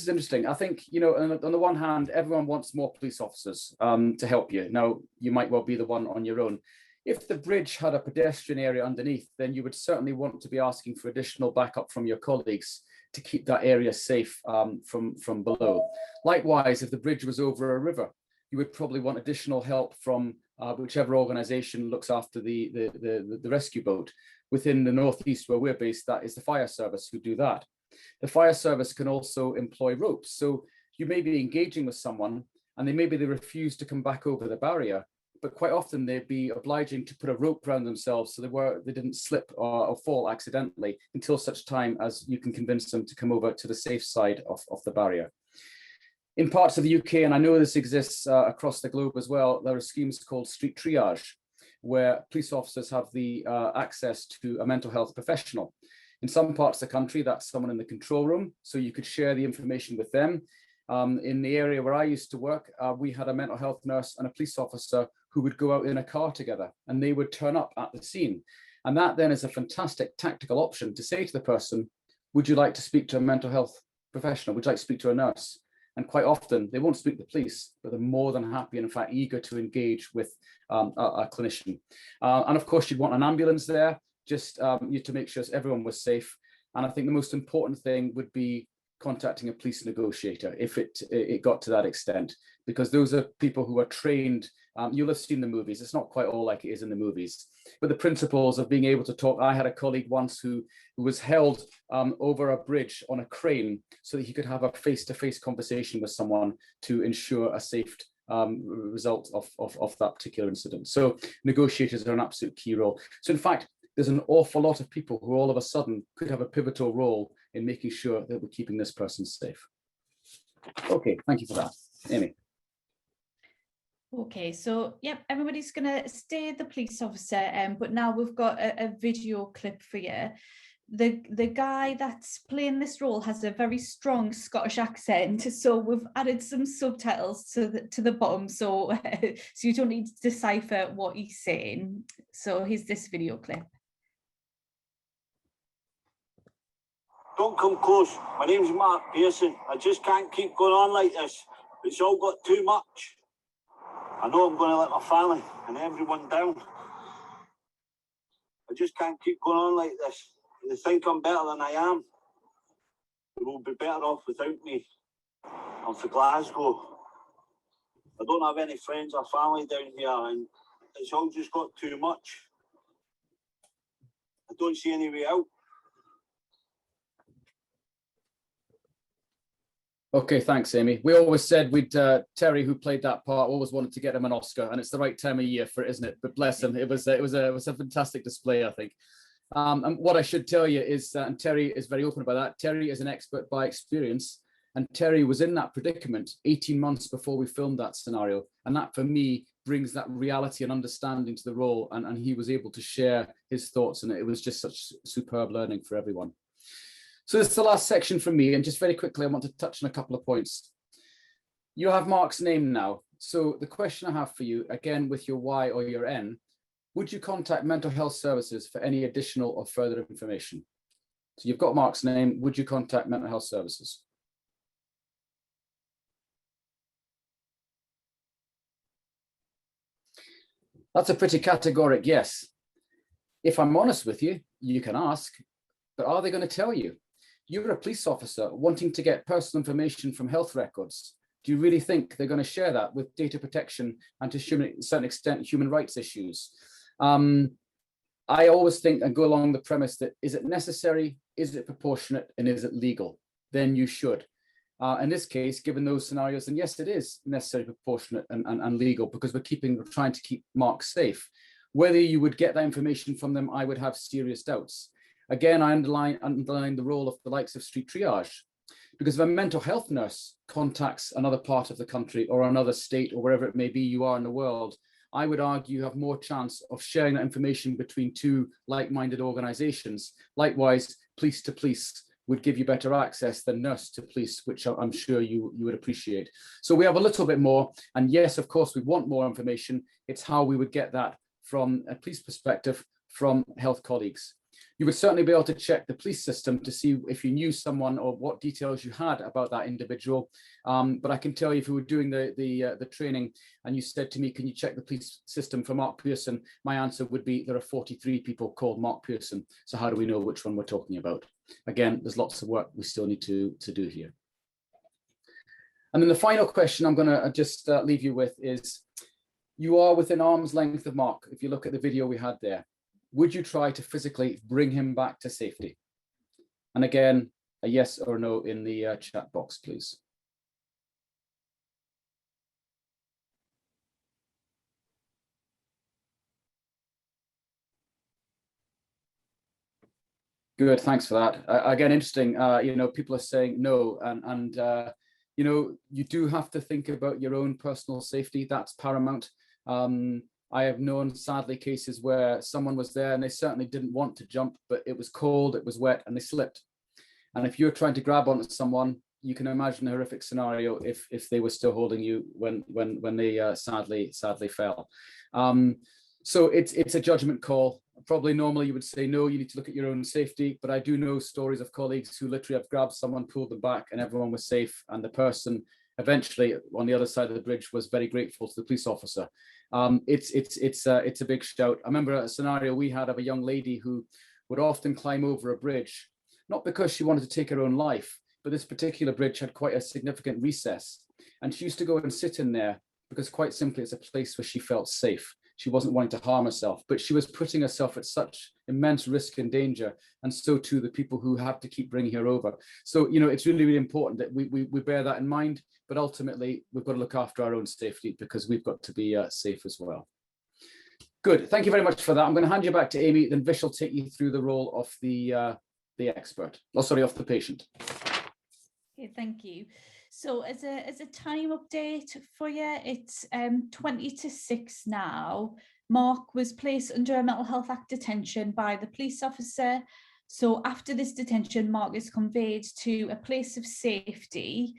Speaker 1: interesting. I think, you know, on the one hand, everyone wants more police officers to help you. Now, you might well be the one on your own. If the bridge had a pedestrian area underneath, then you would certainly want to be asking for additional backup from your colleagues to keep that area safe from below. Likewise, if the bridge was over a river, you would probably want additional help from whichever organisation looks after the rescue boat. Within the northeast where we're based, that is the fire service who do that. The fire service can also employ ropes. So you may be engaging with someone and they refuse to come back over the barrier, but quite often they'd be obliging to put a rope around themselves so they didn't slip or fall accidentally until such time as you can convince them to come over to the safe side of the barrier. In parts of the UK, and I know this exists across the globe as well, there are schemes called street triage, where police officers have the access to a mental health professional. In some parts of the country, that's someone in the control room, so you could share the information with them. In the area where I used to work, we had a mental health nurse and a police officer who would go out in a car together, and they would turn up at the scene. And that then is a fantastic tactical option to say to the person, would you like to speak to a mental health professional? Would you like to speak to a nurse? And quite often they won't speak to the police, but they're more than happy and in fact eager to engage with a clinician. And of course you'd want an ambulance there, just to make sure everyone was safe. And I think the most important thing would be contacting a police negotiator if it got to that extent, because those are people who are trained. You'll have seen the movies. It's not quite all like it is in the movies, but the principles of being able to talk. I had a colleague once who was held over a bridge on a crane so that he could have a face-to-face conversation with someone to ensure a safe result of that particular incident. So negotiators are an absolute key role. So in fact, there's an awful lot of people who all of a sudden could have a pivotal role in making sure that we're keeping this person safe. Okay, thank you for that. Amy.
Speaker 3: Okay, so yep, everybody's going to stay the police officer, but now we've got a video clip for you. the guy that's playing this role has a very strong Scottish accent, so we've added some subtitles to the bottom, so so you don't need to decipher what he's saying. So here's this video clip.
Speaker 5: Don't come close. My name's Mark Pearson. I just can't keep going on like this. It's all got too much. I know I'm going to let my family and everyone down. I just can't keep going on like this. They think I'm better than I am. They will be better off without me. I'm for Glasgow. I don't have any friends or family down here, and it's all just got too much. I don't see any way out.
Speaker 1: Okay, thanks, Amy. We always said we'd, Terry, who played that part, always wanted to get him an Oscar, and it's the right time of year for it, isn't it? But bless him, it was a fantastic display, I think. And what I should tell you is, and Terry is very open about that, Terry is an expert by experience, and Terry was in that predicament 18 months before we filmed that scenario. And that, for me, brings that reality and understanding to the role, and he was able to share his thoughts, and it was just such superb learning for everyone. So this is the last section from me, and just very quickly, I want to touch on a couple of points. You have Mark's name now. So the question I have for you, again, with your Y or your N, would you contact mental health services for any additional or further information? So you've got Mark's name, would you contact mental health services? That's a pretty categoric yes. If I'm honest with you, you can ask, but are they going to tell you? You're a police officer wanting to get personal information from health records. Do you really think they're going to share that with data protection and to a certain extent human rights issues? I always think and go along the premise that, is it necessary, is it proportionate, and is it legal? Then you should. In this case, given those scenarios, and yes, it is necessary, proportionate, and legal, because we're trying to keep Mark safe. Whether you would get that information from them, I would have serious doubts. Again, I underline the role of the likes of street triage, because if a mental health nurse contacts another part of the country or another state or wherever it may be you are in the world, I would argue you have more chance of sharing that information between two like-minded organizations. Likewise, police to police would give you better access than nurse to police, which I'm sure you would appreciate. So we have a little bit more, and yes, of course, we want more information. It's how we would get that from a police perspective from health colleagues. You would certainly be able to check the police system to see if you knew someone or what details you had about that individual. But I can tell you, if you were doing the training and you said to me, can you check the police system for Mark Pearson? My answer would be, there are 43 people called Mark Pearson. So how do we know which one we're talking about? Again, there's lots of work we still need to do here. And then the final question I'm going to just leave you with is, you are within arm's length of Mark. If you look at the video we had there, would you try to physically bring him back to safety? And again, a yes or no in the chat box, please. Good, thanks for that. Again, interesting, you know, people are saying no, and you know, you do have to think about your own personal safety. That's paramount. I have known, sadly, cases where someone was there and they certainly didn't want to jump, but it was cold, it was wet, and they slipped. And if you're trying to grab onto someone, you can imagine a horrific scenario if they were still holding you when they sadly fell. So it's a judgment call. Probably normally you would say, no, you need to look at your own safety, but I do know stories of colleagues who literally have grabbed someone, pulled them back, and everyone was safe, and the person eventually on the other side of the bridge was very grateful to the police officer. It's a big shout. I remember a scenario we had of a young lady who would often climb over a bridge, not because she wanted to take her own life, but this particular bridge had quite a significant recess. And she used to go and sit in there because, quite simply, it's a place where she felt safe. She wasn't wanting to harm herself, but she was putting herself at such immense risk and danger, and so too the people who have to keep bringing her over. So, you know, it's really, really important that we bear that in mind, but ultimately we've got to look after our own safety because we've got to be safe as well. Good, thank you very much for that. I'm going to hand you back to Amy, then Vish will take you through the role of the expert, of the patient.
Speaker 3: Okay, thank you. So as a time update for you, it's 20 to 6 now. Mark was placed under a Mental Health Act detention by the police officer. So after this detention, Mark is conveyed to a place of safety,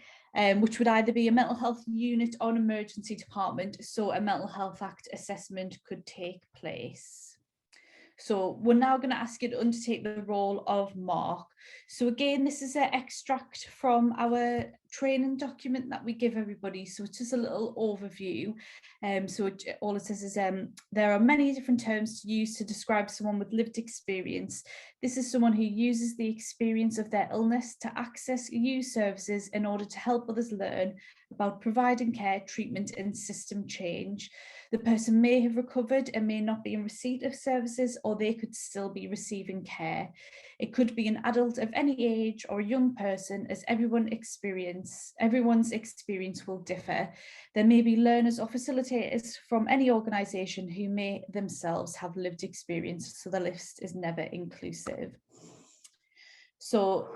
Speaker 3: which would either be a mental health unit or an emergency department, so a Mental Health Act assessment could take place. So we're now going to ask you to undertake the role of Mark. So again, this is an extract from our training document that we give everybody. So it's just a little overview. All it says is there are many different terms to use to describe someone with lived experience. This is someone who uses the experience of their illness to access use services in order to help others learn about providing care, treatment and system change. The person may have recovered and may not be in receipt of services, or they could still be receiving care. It could be an adult of any age or a young person, as everyone's experience will differ. There may be learners or facilitators from any organisation who may themselves have lived experience, so the list is never inclusive. So,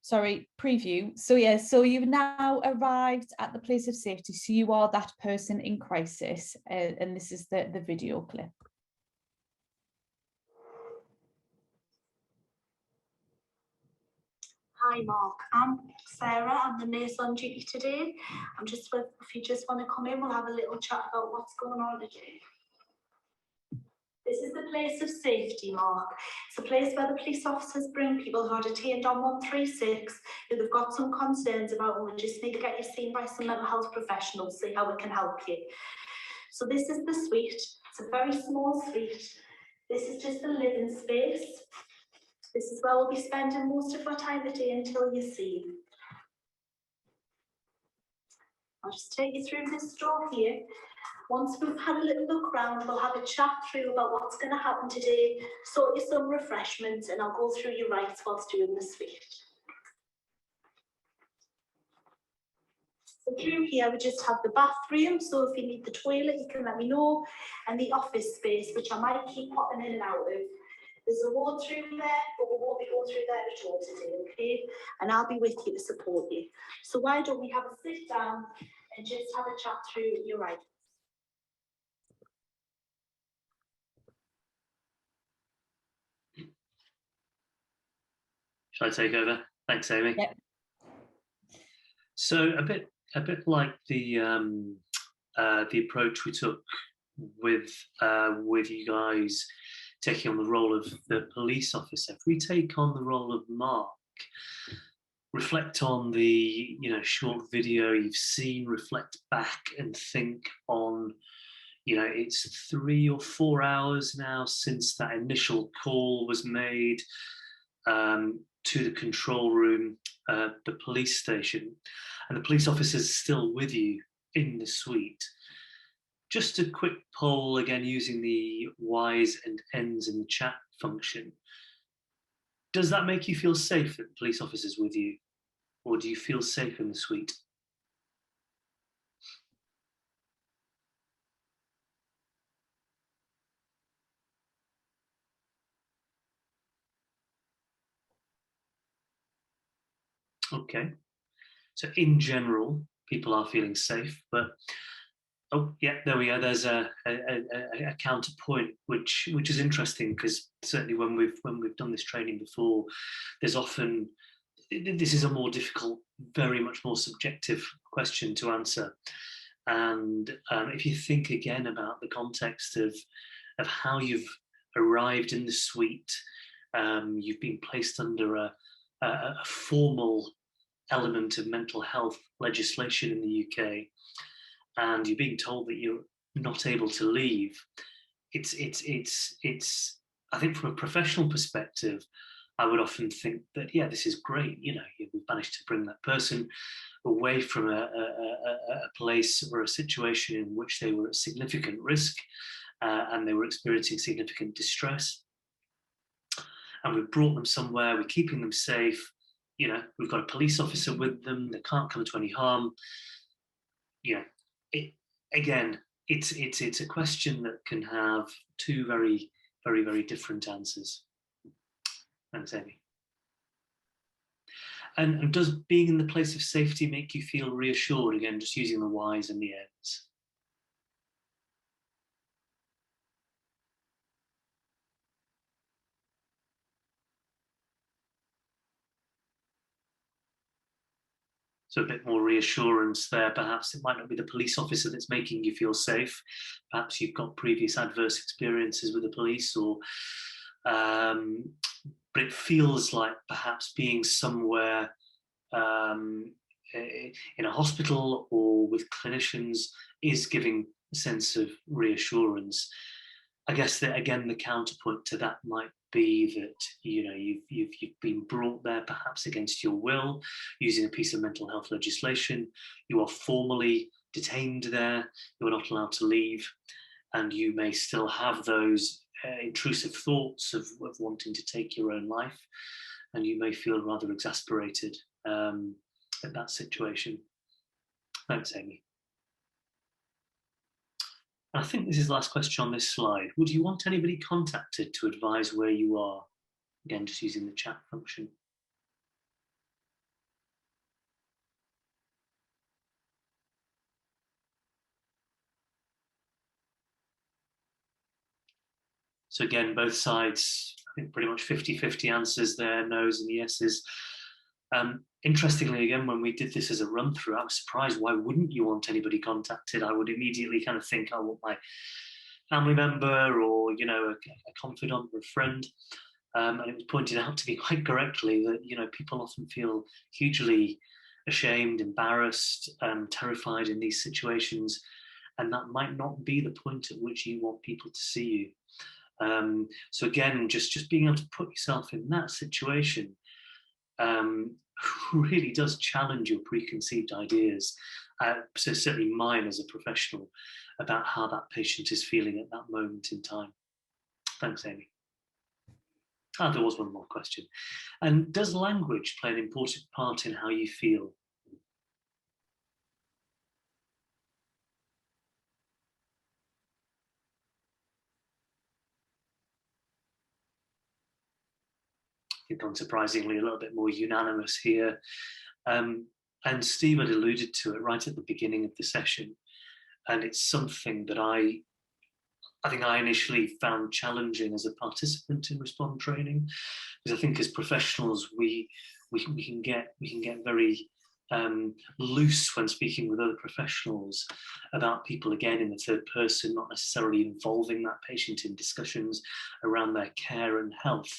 Speaker 3: sorry, preview. So yeah, so you've now arrived at the place of safety. So you are that person in crisis, and this is the video clip.
Speaker 6: Hi Mark, I'm Sarah, I'm the nurse on duty today. If you just want to come in, we'll have a little chat about what's going on today. This is the place of safety, Mark. It's a place where the police officers bring people who are detained on 136, who they've got some concerns about, and we just need to get you seen by some mental health professionals, see how we can help you. So this is the suite. It's a very small suite. This is just a living space. This is where we'll be spending most of our time today until you see. I'll just take you through this door here. Once we've had a little look around, we'll have a chat through about what's going to happen today, sort you some refreshments, and I'll go through your rights whilst doing the suite. So through here, we just have the bathroom, so if you need the toilet, you can let me know, and the office space, which I might keep popping in and out of. There's a wardroom there, but we won't be going through there at all today, okay? And I'll be with you to support you. So why don't we have a sit down and just have a chat through your rights.
Speaker 2: Shall I take over? Thanks, Amy.
Speaker 3: Yep.
Speaker 2: So a bit like the approach we took with you guys taking on the role of the police officer. If we take on the role of Mark, reflect on the short video you've seen, reflect back and think on, it's 3 or 4 hours now since that initial call was made to the control room, the police station, and the police officer's still with you in the suite. Just a quick poll, again, using the Y's and N's in the chat function. Does that make you feel safe that the police officer's with you? Or do you feel safe in the suite? Okay. So in general, people are feeling safe, but oh yeah, there we are. There's a counterpoint, which is interesting, because certainly when we've done this training before, there's often, this is a more difficult, very much more subjective question to answer. And if you think again about the context of how you've arrived in the suite, you've been placed under a formal element of mental health legislation in the UK, and you're being told that you're not able to leave. It's I think from a professional perspective, I would often think that, yeah, this is great. We've managed to bring that person away from a place or a situation in which they were at significant risk and they were experiencing significant distress. And we've brought them somewhere, we're keeping them safe. We've got a police officer with them, they can't come to any harm. It's a question that can have two very, very, very different answers. Thanks, Amy. And does being in the place of safety make you feel reassured? Again, just using the Y's and the N's. So a bit more reassurance there. Perhaps it might not be the police officer that's making you feel safe. Perhaps you've got previous adverse experiences with the police, or but it feels like perhaps being somewhere in a hospital or with clinicians is giving a sense of reassurance. I guess that again, the counterpoint to that might be that you've been brought there perhaps against your will, using a piece of mental health legislation. You are formally detained there. You are not allowed to leave, and you may still have those intrusive thoughts of wanting to take your own life, and you may feel rather exasperated at that situation. Thanks, Amy. I think this is the last question on this slide. Would you want anybody contacted to advise where you are? Again, just using the chat function. So again, both sides, I think pretty much 50-50 answers there, no's and yeses. Interestingly, again, when we did this as a run through, I was surprised. Why wouldn't you want anybody contacted? I would immediately kind of think I want my family member, or a confidant or a friend. And it was pointed out to me quite correctly that people often feel hugely ashamed, embarrassed, terrified in these situations, and that might not be the point at which you want people to see you. So again, just being able to put yourself in that situation really does challenge your preconceived ideas. So certainly mine as a professional, about how that patient is feeling at that moment in time. Thanks, Amy. There was one more question. And does language play an important part in how you feel? I think unsurprisingly a little bit more unanimous here. And Steve had alluded to it right at the beginning of the session. And it's something that I think I initially found challenging as a participant in Respond training, because I think as professionals we can get very loose when speaking with other professionals about people, again in the third person, not necessarily involving that patient in discussions around their care and health.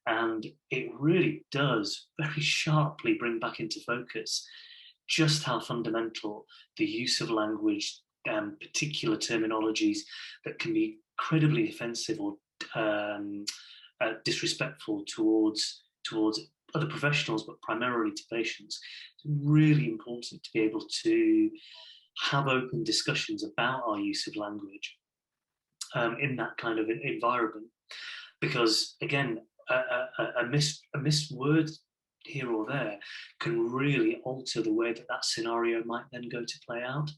Speaker 2: And it really does very sharply bring back into focus just how fundamental the use of language, particular terminologies that can be incredibly offensive or disrespectful towards other professionals, but primarily to patients. It's really important to be able to have open discussions about our use of language in that kind of environment, because again, a missed word here or there can really alter the way that scenario might then go to play out.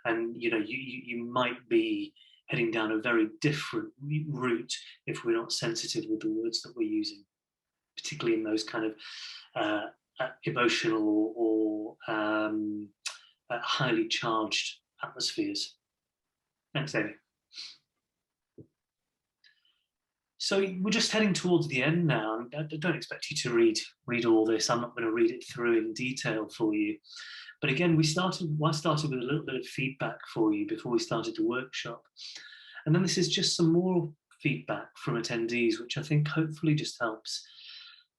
Speaker 2: And you might be heading down a very different route if we're not sensitive with the words that we're using, particularly in those kind of emotional or highly charged atmospheres. Thanks, Amy. So we're just heading towards the end now. I don't expect you to read all this. I'm not going to read it through in detail for you. But again, I started with a little bit of feedback for you before we started the workshop. And then this is just some more feedback from attendees, which I think hopefully just helps,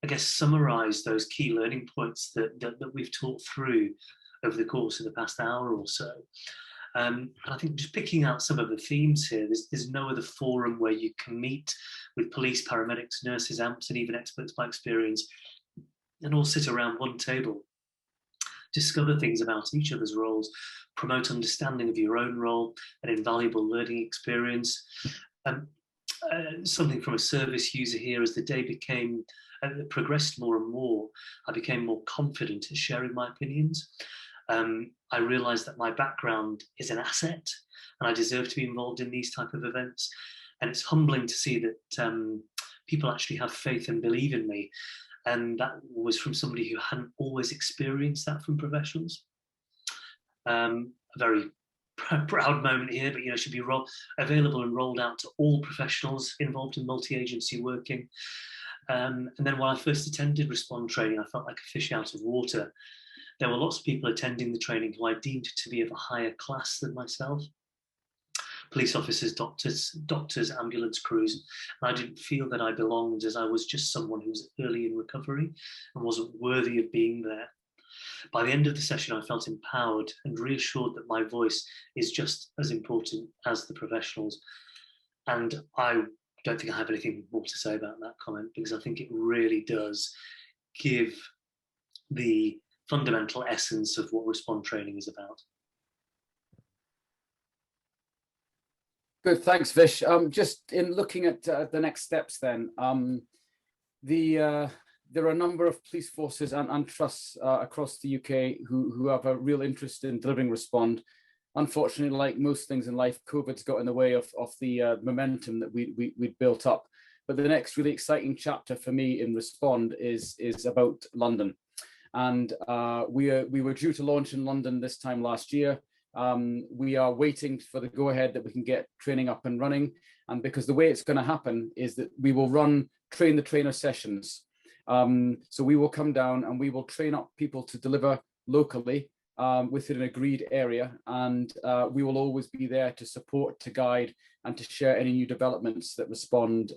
Speaker 2: I guess, summarize those key learning points that we've talked through over the course of the past hour or so. And I think just picking out some of the themes here, there's no other forum where you can meet with police, paramedics, nurses, amps, and even experts by experience, and all sit around one table, discover things about each other's roles, promote understanding of your own role, an invaluable learning experience. Something from a service user here: as the day progressed more and more, I became more confident at sharing my opinions. I realized that my background is an asset and I deserve to be involved in these type of events. And it's humbling to see that people actually have faith and believe in me. And that was from somebody who hadn't always experienced that from professionals. A very proud moment here, but should be available and rolled out to all professionals involved in multi-agency working. And then when I first attended Respond training, I felt like a fish out of water. There were lots of people attending the training who I deemed to be of a higher class than myself. Police officers, doctors, ambulance crews, and I didn't feel that I belonged, as I was just someone who was early in recovery and wasn't worthy of being there. By the end of the session, I felt empowered and reassured that my voice is just as important as the professionals. And I don't think I have anything more to say about that comment, because I think it really does give the fundamental essence of what Respond training is about.
Speaker 1: Good, thanks, Vish. Just in looking at the next steps then, there are a number of police forces and trusts across the UK who have a real interest in delivering Respond. Unfortunately, like most things in life, COVID's got in the way of the momentum that we'd built up. But the next really exciting chapter for me in Respond is about London. And we were due to launch in London this time last year. We are waiting for the go-ahead that we can get training up and running. And because the way it's going to happen is that we will run train the trainer sessions. So we will come down and we will train up people to deliver locally within an agreed area. And we will always be there to support, to guide, and to share any new developments that Respond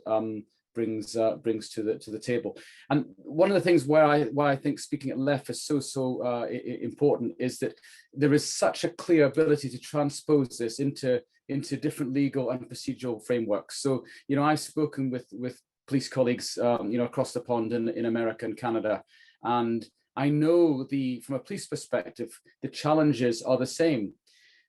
Speaker 1: brings to the table. And one of the things why I think speaking at left is so important is that there is such a clear ability to transpose this into different legal and procedural frameworks. So, you know, I've spoken with police colleagues, you know, across the pond in America and Canada, and I know from a police perspective, the challenges are the same.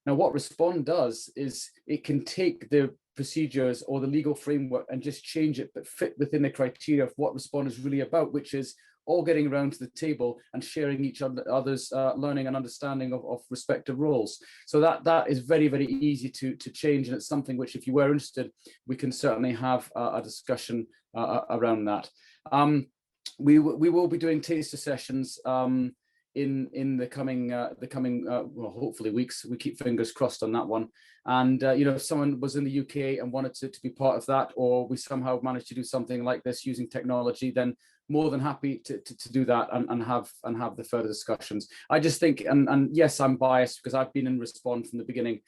Speaker 1: Now, what Respond does is it can take the procedures or the legal framework and just change it, but fit within the criteria of what Respond is really about, which is all getting around to the table and sharing each other's learning and understanding of respective roles. So that is very, very easy to change, and it's something which, if you were interested, we can certainly have a discussion around that. We will be doing taster sessions in the coming well, hopefully weeks. We keep fingers crossed on that one. And you know, if someone was in the UK and wanted to be part of that, or we somehow managed to do something like this using technology, then more than happy to do that and have the further discussions. I just think, and yes, I'm biased because I've been in Respond from the beginning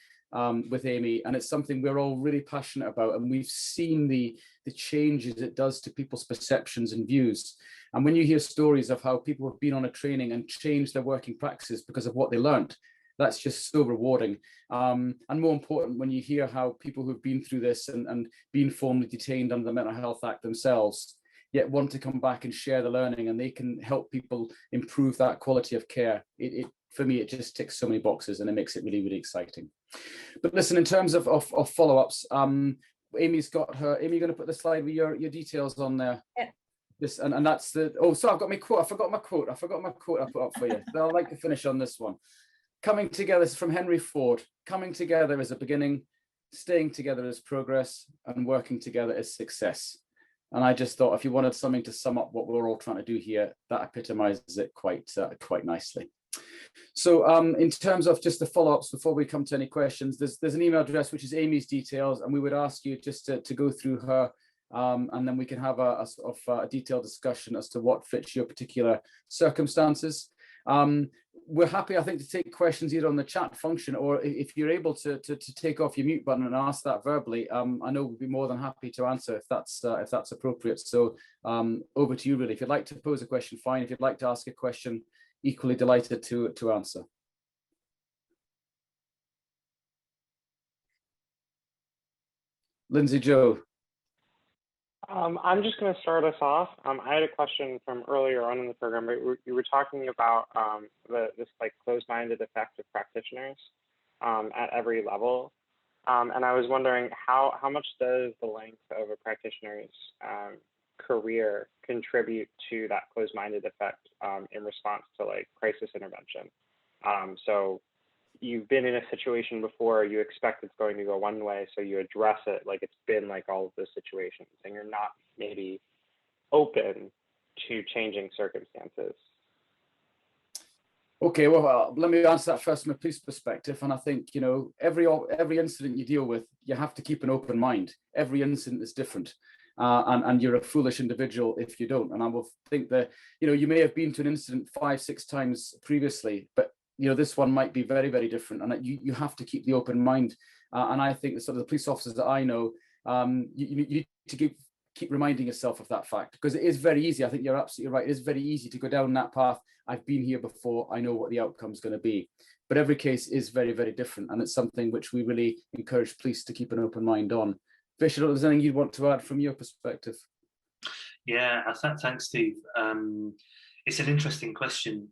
Speaker 1: with Amy, and it's something we're all really passionate about, and we've seen the changes it does to people's perceptions and views. And when you hear stories of how people have been on a training and changed their working practices because of what they learned, that's just so rewarding. And more important, when you hear how people who've been through this and been formally detained under the Mental Health Act themselves, yet want to come back and share the learning, and they can help people improve that quality of care. For me, it just ticks so many boxes, and it makes it really, really exciting. But listen, in terms of follow-ups, Amy's got her. Amy, you're going to put the slide with your details on there.
Speaker 3: Yeah.
Speaker 1: This and that's the. Oh, so I've got my quote. I forgot my quote I put up for you. So I'd like to finish on this one. Coming together, this is from Henry Ford. Coming together is a beginning, staying together is progress, and working together is success. And I just thought, if you wanted something to sum up what we're all trying to do here, that epitomizes it quite nicely. So in terms of just the follow-ups, before we come to any questions, there's an email address, which is Amy's details, and we would ask you just to go through her, and then we can have a sort of a detailed discussion as to what fits your particular circumstances. We're happy, I think, to take questions either on the chat function, or if you're able to take off your mute button and ask that verbally, I know we'd be more than happy to answer if that's appropriate. So over to you, really. If you'd like to pose a question, fine. If you'd like to ask a question, equally delighted to answer. Lindsay Joe.
Speaker 7: I'm just going to start us off. I had a question from earlier on in the program. You were talking about this like closed-minded effect of practitioners at every level, and I was wondering how much does the length of a practitioner's career contribute to that closed-minded effect in response to like crisis intervention? So you've been in a situation before, you expect it's going to go one way, so you address it like it's been like all of those situations, and you're not maybe open to changing circumstances.
Speaker 1: Okay, well, let me answer that first from a police perspective. And I think, you know, every incident you deal with, you have to keep an open mind. Every incident is different. and you're a foolish individual if you don't. And I will think that, you may have been to an incident 5-6 times previously, but this one might be very, very different, and you have to keep the open mind. And I think that sort of the police officers that I know, you need to keep reminding yourself of that fact, because it is very easy. I think you're absolutely right. It is very easy to go down that path. I've been here before. I know what the outcome is going to be. But every case is very, very different. And it's something which we really encourage police to keep an open mind on. Vish, is there anything you'd want to add from your perspective?
Speaker 2: Yeah, thanks, Steve. It's an interesting question.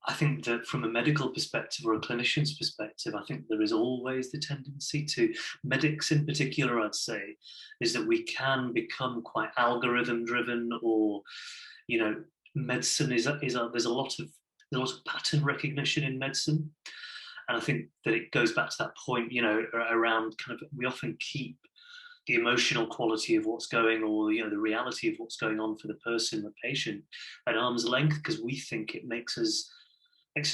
Speaker 2: I think that from a medical perspective or a clinician's perspective, I think there is always the tendency to, medics in particular, I'd say, is that we can become quite algorithm driven, or, medicine there's a lot of pattern recognition in medicine. And I think that it goes back to that point, around kind of, we often keep the emotional quality of what's going, or, the reality of what's going on for the person, the patient, at arm's length, because we think it makes us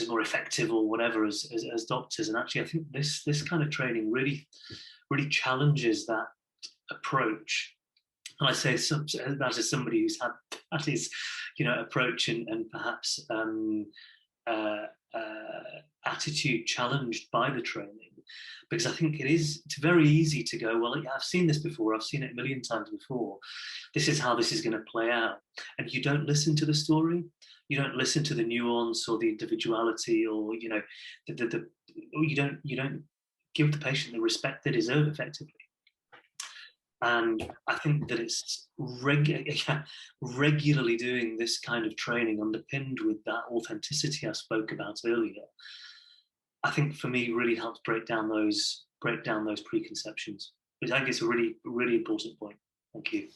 Speaker 2: more effective or whatever as doctors. And actually, I think this kind of training really challenges that approach. And I say that as somebody who's had that is, approach and perhaps attitude challenged by the training, because I think it's very easy to go, well, I've seen this before, I've seen it a million times before, this is how this is going to play out, and you don't listen to the story, you don't listen to the nuance or the individuality, or you don't give the patient the respect they deserve effectively. And I think that it's regularly doing this kind of training, underpinned with that authenticity I spoke about earlier, I think for me really helps break down those preconceptions. Which I think it's a really, really important point. Thank you.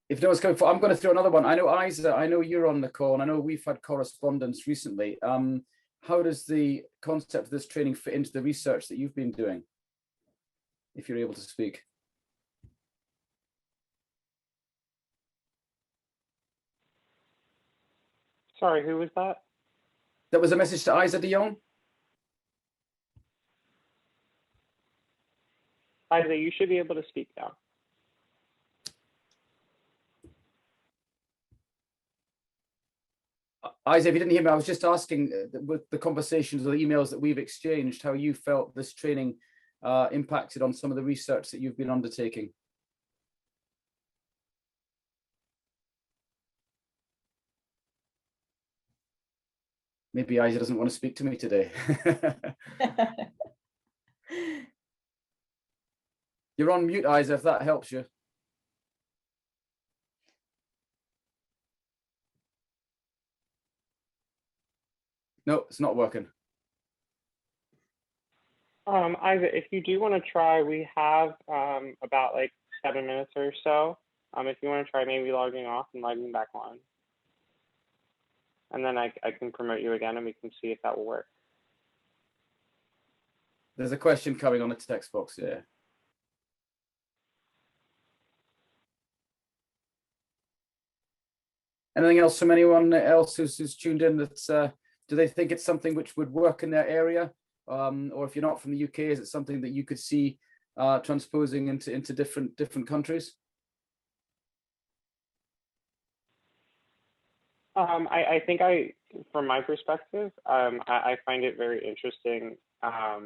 Speaker 1: If no one's going for, I'm going to throw another one. I know, Isa, I know you're on the call, and I know we've had correspondence recently. How does the concept of this training fit into the research that you've been doing, if you're able to speak?
Speaker 7: Sorry, who was that?
Speaker 1: That was a message to Isa de Jong.
Speaker 7: Isa, you should be able to speak now.
Speaker 1: Isa, if you didn't hear me, I was just asking, with the conversations or the emails that we've exchanged, how you felt this training impacted on some of the research that you've been undertaking. Maybe Isa doesn't want to speak to me today. You're on mute, Isa, if that helps you. No, it's not working.
Speaker 7: Isa, if you do want to try, we have about like 7 minutes or so. If you want to try maybe logging off and logging back on. And then I can promote you again and we can see if that will work.
Speaker 1: There's a question coming on the text box, yeah. Anything else from anyone else who's tuned in? That's do they think it's something which would work in their area, or if you're not from the UK, is it something that you could see transposing into different countries?
Speaker 7: I think from my perspective, I find it very interesting. I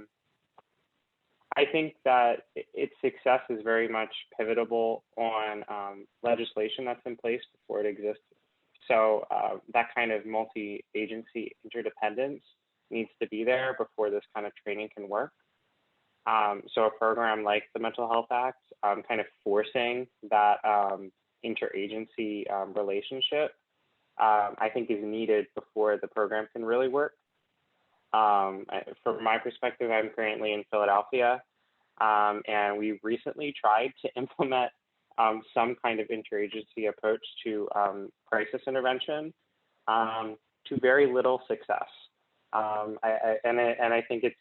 Speaker 7: think that its success is very much pivotable on legislation that's in place before it exists. So that kind of multi-agency interdependence needs to be there before this kind of training can work. So a program like the Mental Health Act, kind of forcing that interagency relationship, I think is needed before the program can really work. From my perspective, I'm currently in Philadelphia, and we recently tried to implement some kind of interagency approach to crisis intervention to very little success. And I think it's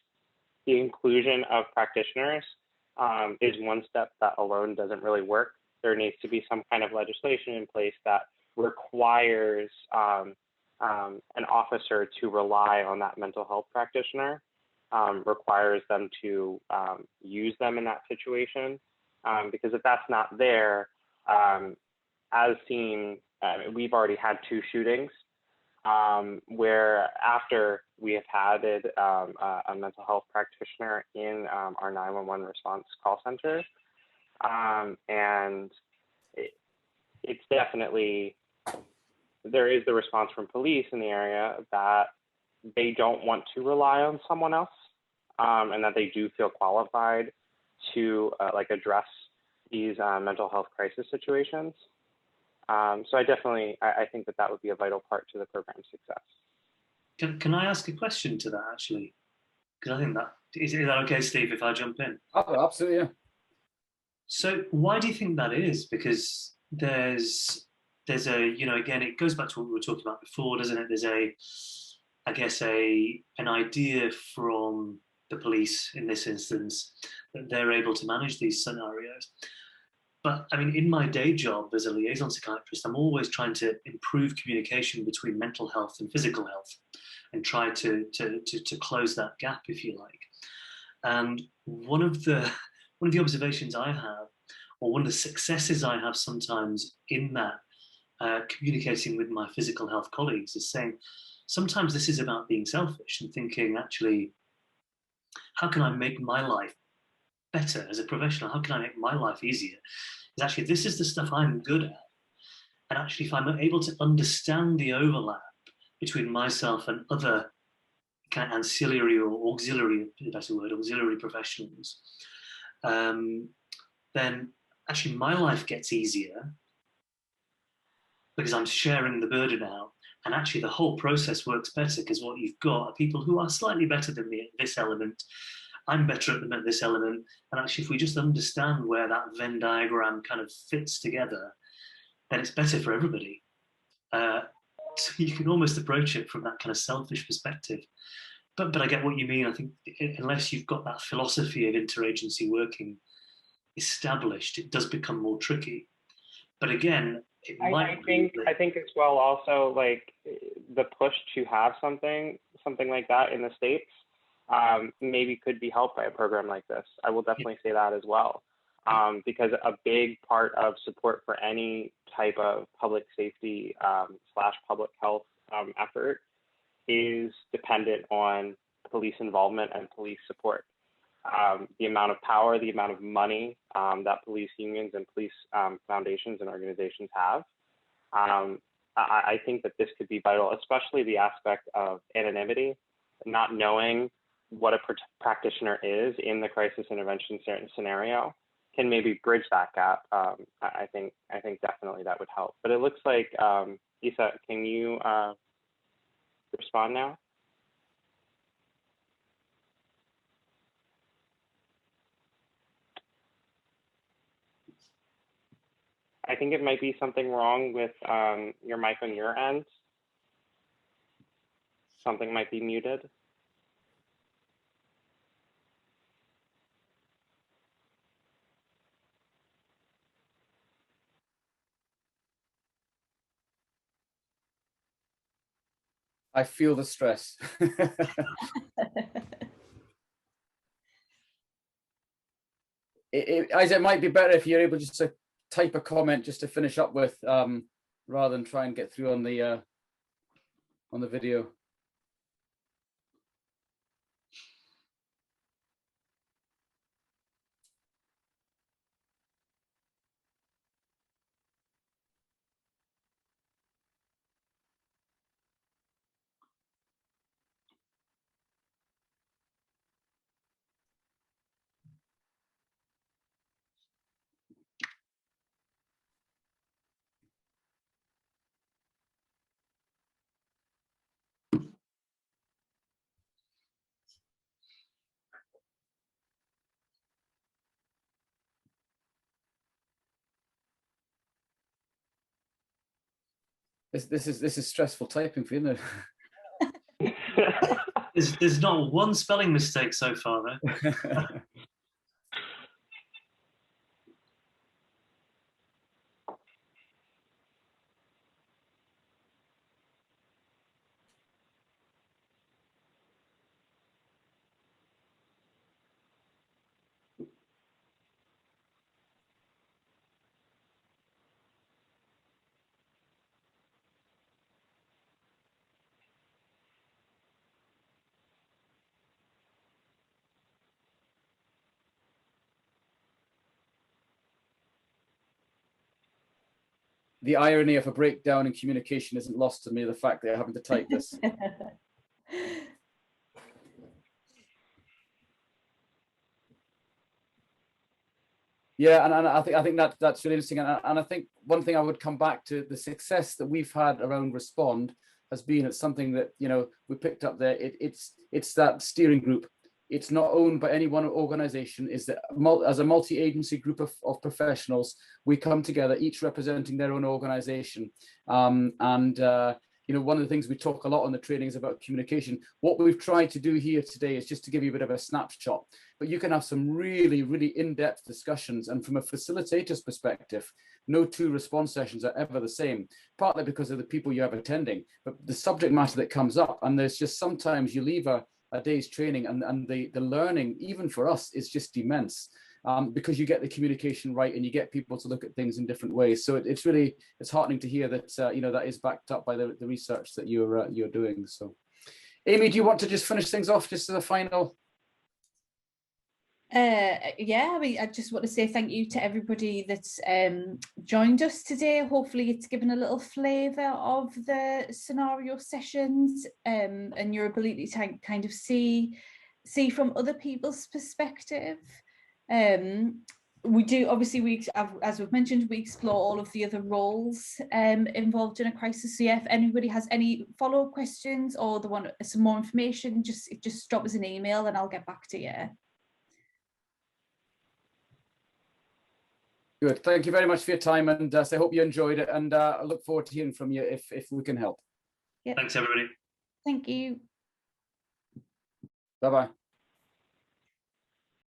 Speaker 7: the inclusion of practitioners is one step that alone doesn't really work. There needs to be some kind of legislation in place that requires an officer to rely on that mental health practitioner. requires them to use them in that situation. Because if that's not there, as seen, we've already had 2 shootings where after we have had a mental health practitioner in our 911 response call center. And it's definitely, there is the response from police in the area that they don't want to rely on someone else, and that they do feel qualified to like address these mental health crisis situations. So I think that would be a vital part to the program's success.
Speaker 2: Can I ask a question to that, actually? Because I think that, is that okay, Steve, if I jump in?
Speaker 1: Oh, absolutely, yeah.
Speaker 2: So why do you think that is? Because there's a, you know, again, it goes back to what we were talking about before, doesn't it? There's I guess an idea from the police in this instance that they're able to manage these scenarios. But I mean, in my day job as a liaison psychiatrist, I'm always trying to improve communication between mental health and physical health and try to close that gap, if you like. And one of the observations I have, or one of the successes I have sometimes in that, communicating with my physical health colleagues, is saying, sometimes this is about being selfish and thinking, actually, how can I make my life better as a professional? How can I make my life easier? Is actually, this is the stuff I'm good at. And actually, if I'm able to understand the overlap between myself and other kind of ancillary or auxiliary, the better word, auxiliary professionals, then actually my life gets easier because I'm sharing the burden out. And actually the whole process works better because what you've got are people who are slightly better than me at this element. I'm better at them at this element. And actually, if we just understand where that Venn diagram kind of fits together, then it's better for everybody. So you can almost approach it from that kind of selfish perspective. But I get what you mean. I think unless you've got that philosophy of interagency working established, it does become more tricky. But again,
Speaker 7: I think as well also, like, the push to have something like that in the States maybe could be helped by a program like this. I will definitely say that as well, because a big part of support for any type of public safety / public health effort is dependent on police involvement and police support. The amount of power, the amount of money that police unions and police foundations and organizations have. I think that this could be vital, especially the aspect of anonymity, not knowing what a practitioner is in the crisis intervention scenario can maybe bridge that gap. I think definitely that would help. But it looks like, Isa, can you respond now? I think it might be something wrong with your mic on your end. Something might be muted.
Speaker 1: I feel the stress. Isaac, it might be better if you're able just to type a comment just to finish up with, rather than try and get through on the video. This is stressful typing for you, isn't it?
Speaker 2: There's not one spelling mistake so far, though.
Speaker 1: the irony of a breakdown in communication isn't lost to me, the fact that I'm having to type this. Yeah, and I think that's really interesting. And I think one thing I would come back to, the success that we've had around Respond has been, it's something that, you know, we picked up there. It's that steering group. It's not owned by any one organization. Is that as a multi-agency group of professionals, we come together, each representing their own organization. You know, one of the things we talk a lot on the training is about communication. What we've tried to do here today is just to give you a bit of a snapshot, but you can have some really, really in-depth discussions. And from a facilitator's perspective, no two response sessions are ever the same, partly because of the people you have attending, but the subject matter that comes up. And there's just sometimes you leave a day's training and the learning, even for us, is just immense. Because you get the communication right and you get people to look at things in different ways. So it's heartening to hear that you know, that is backed up by the research that you're doing. So, Amy, do you want to just finish things off just as a final?
Speaker 3: Yeah, I mean, I just want to say thank you to everybody that's joined us today. Hopefully it's given a little flavour of the scenario sessions and your ability to kind of see from other people's perspective. We do, obviously, as we've mentioned, we explore all of the other roles involved in a crisis. So yeah, if anybody has any follow-up questions or they want some more information, just drop us an email and I'll get back to you.
Speaker 1: Good. Thank you very much for your time, and I hope you enjoyed it, and I look forward to hearing from you if we can help.
Speaker 3: Yeah.
Speaker 2: Thanks, everybody.
Speaker 3: Thank you.
Speaker 1: Bye-bye.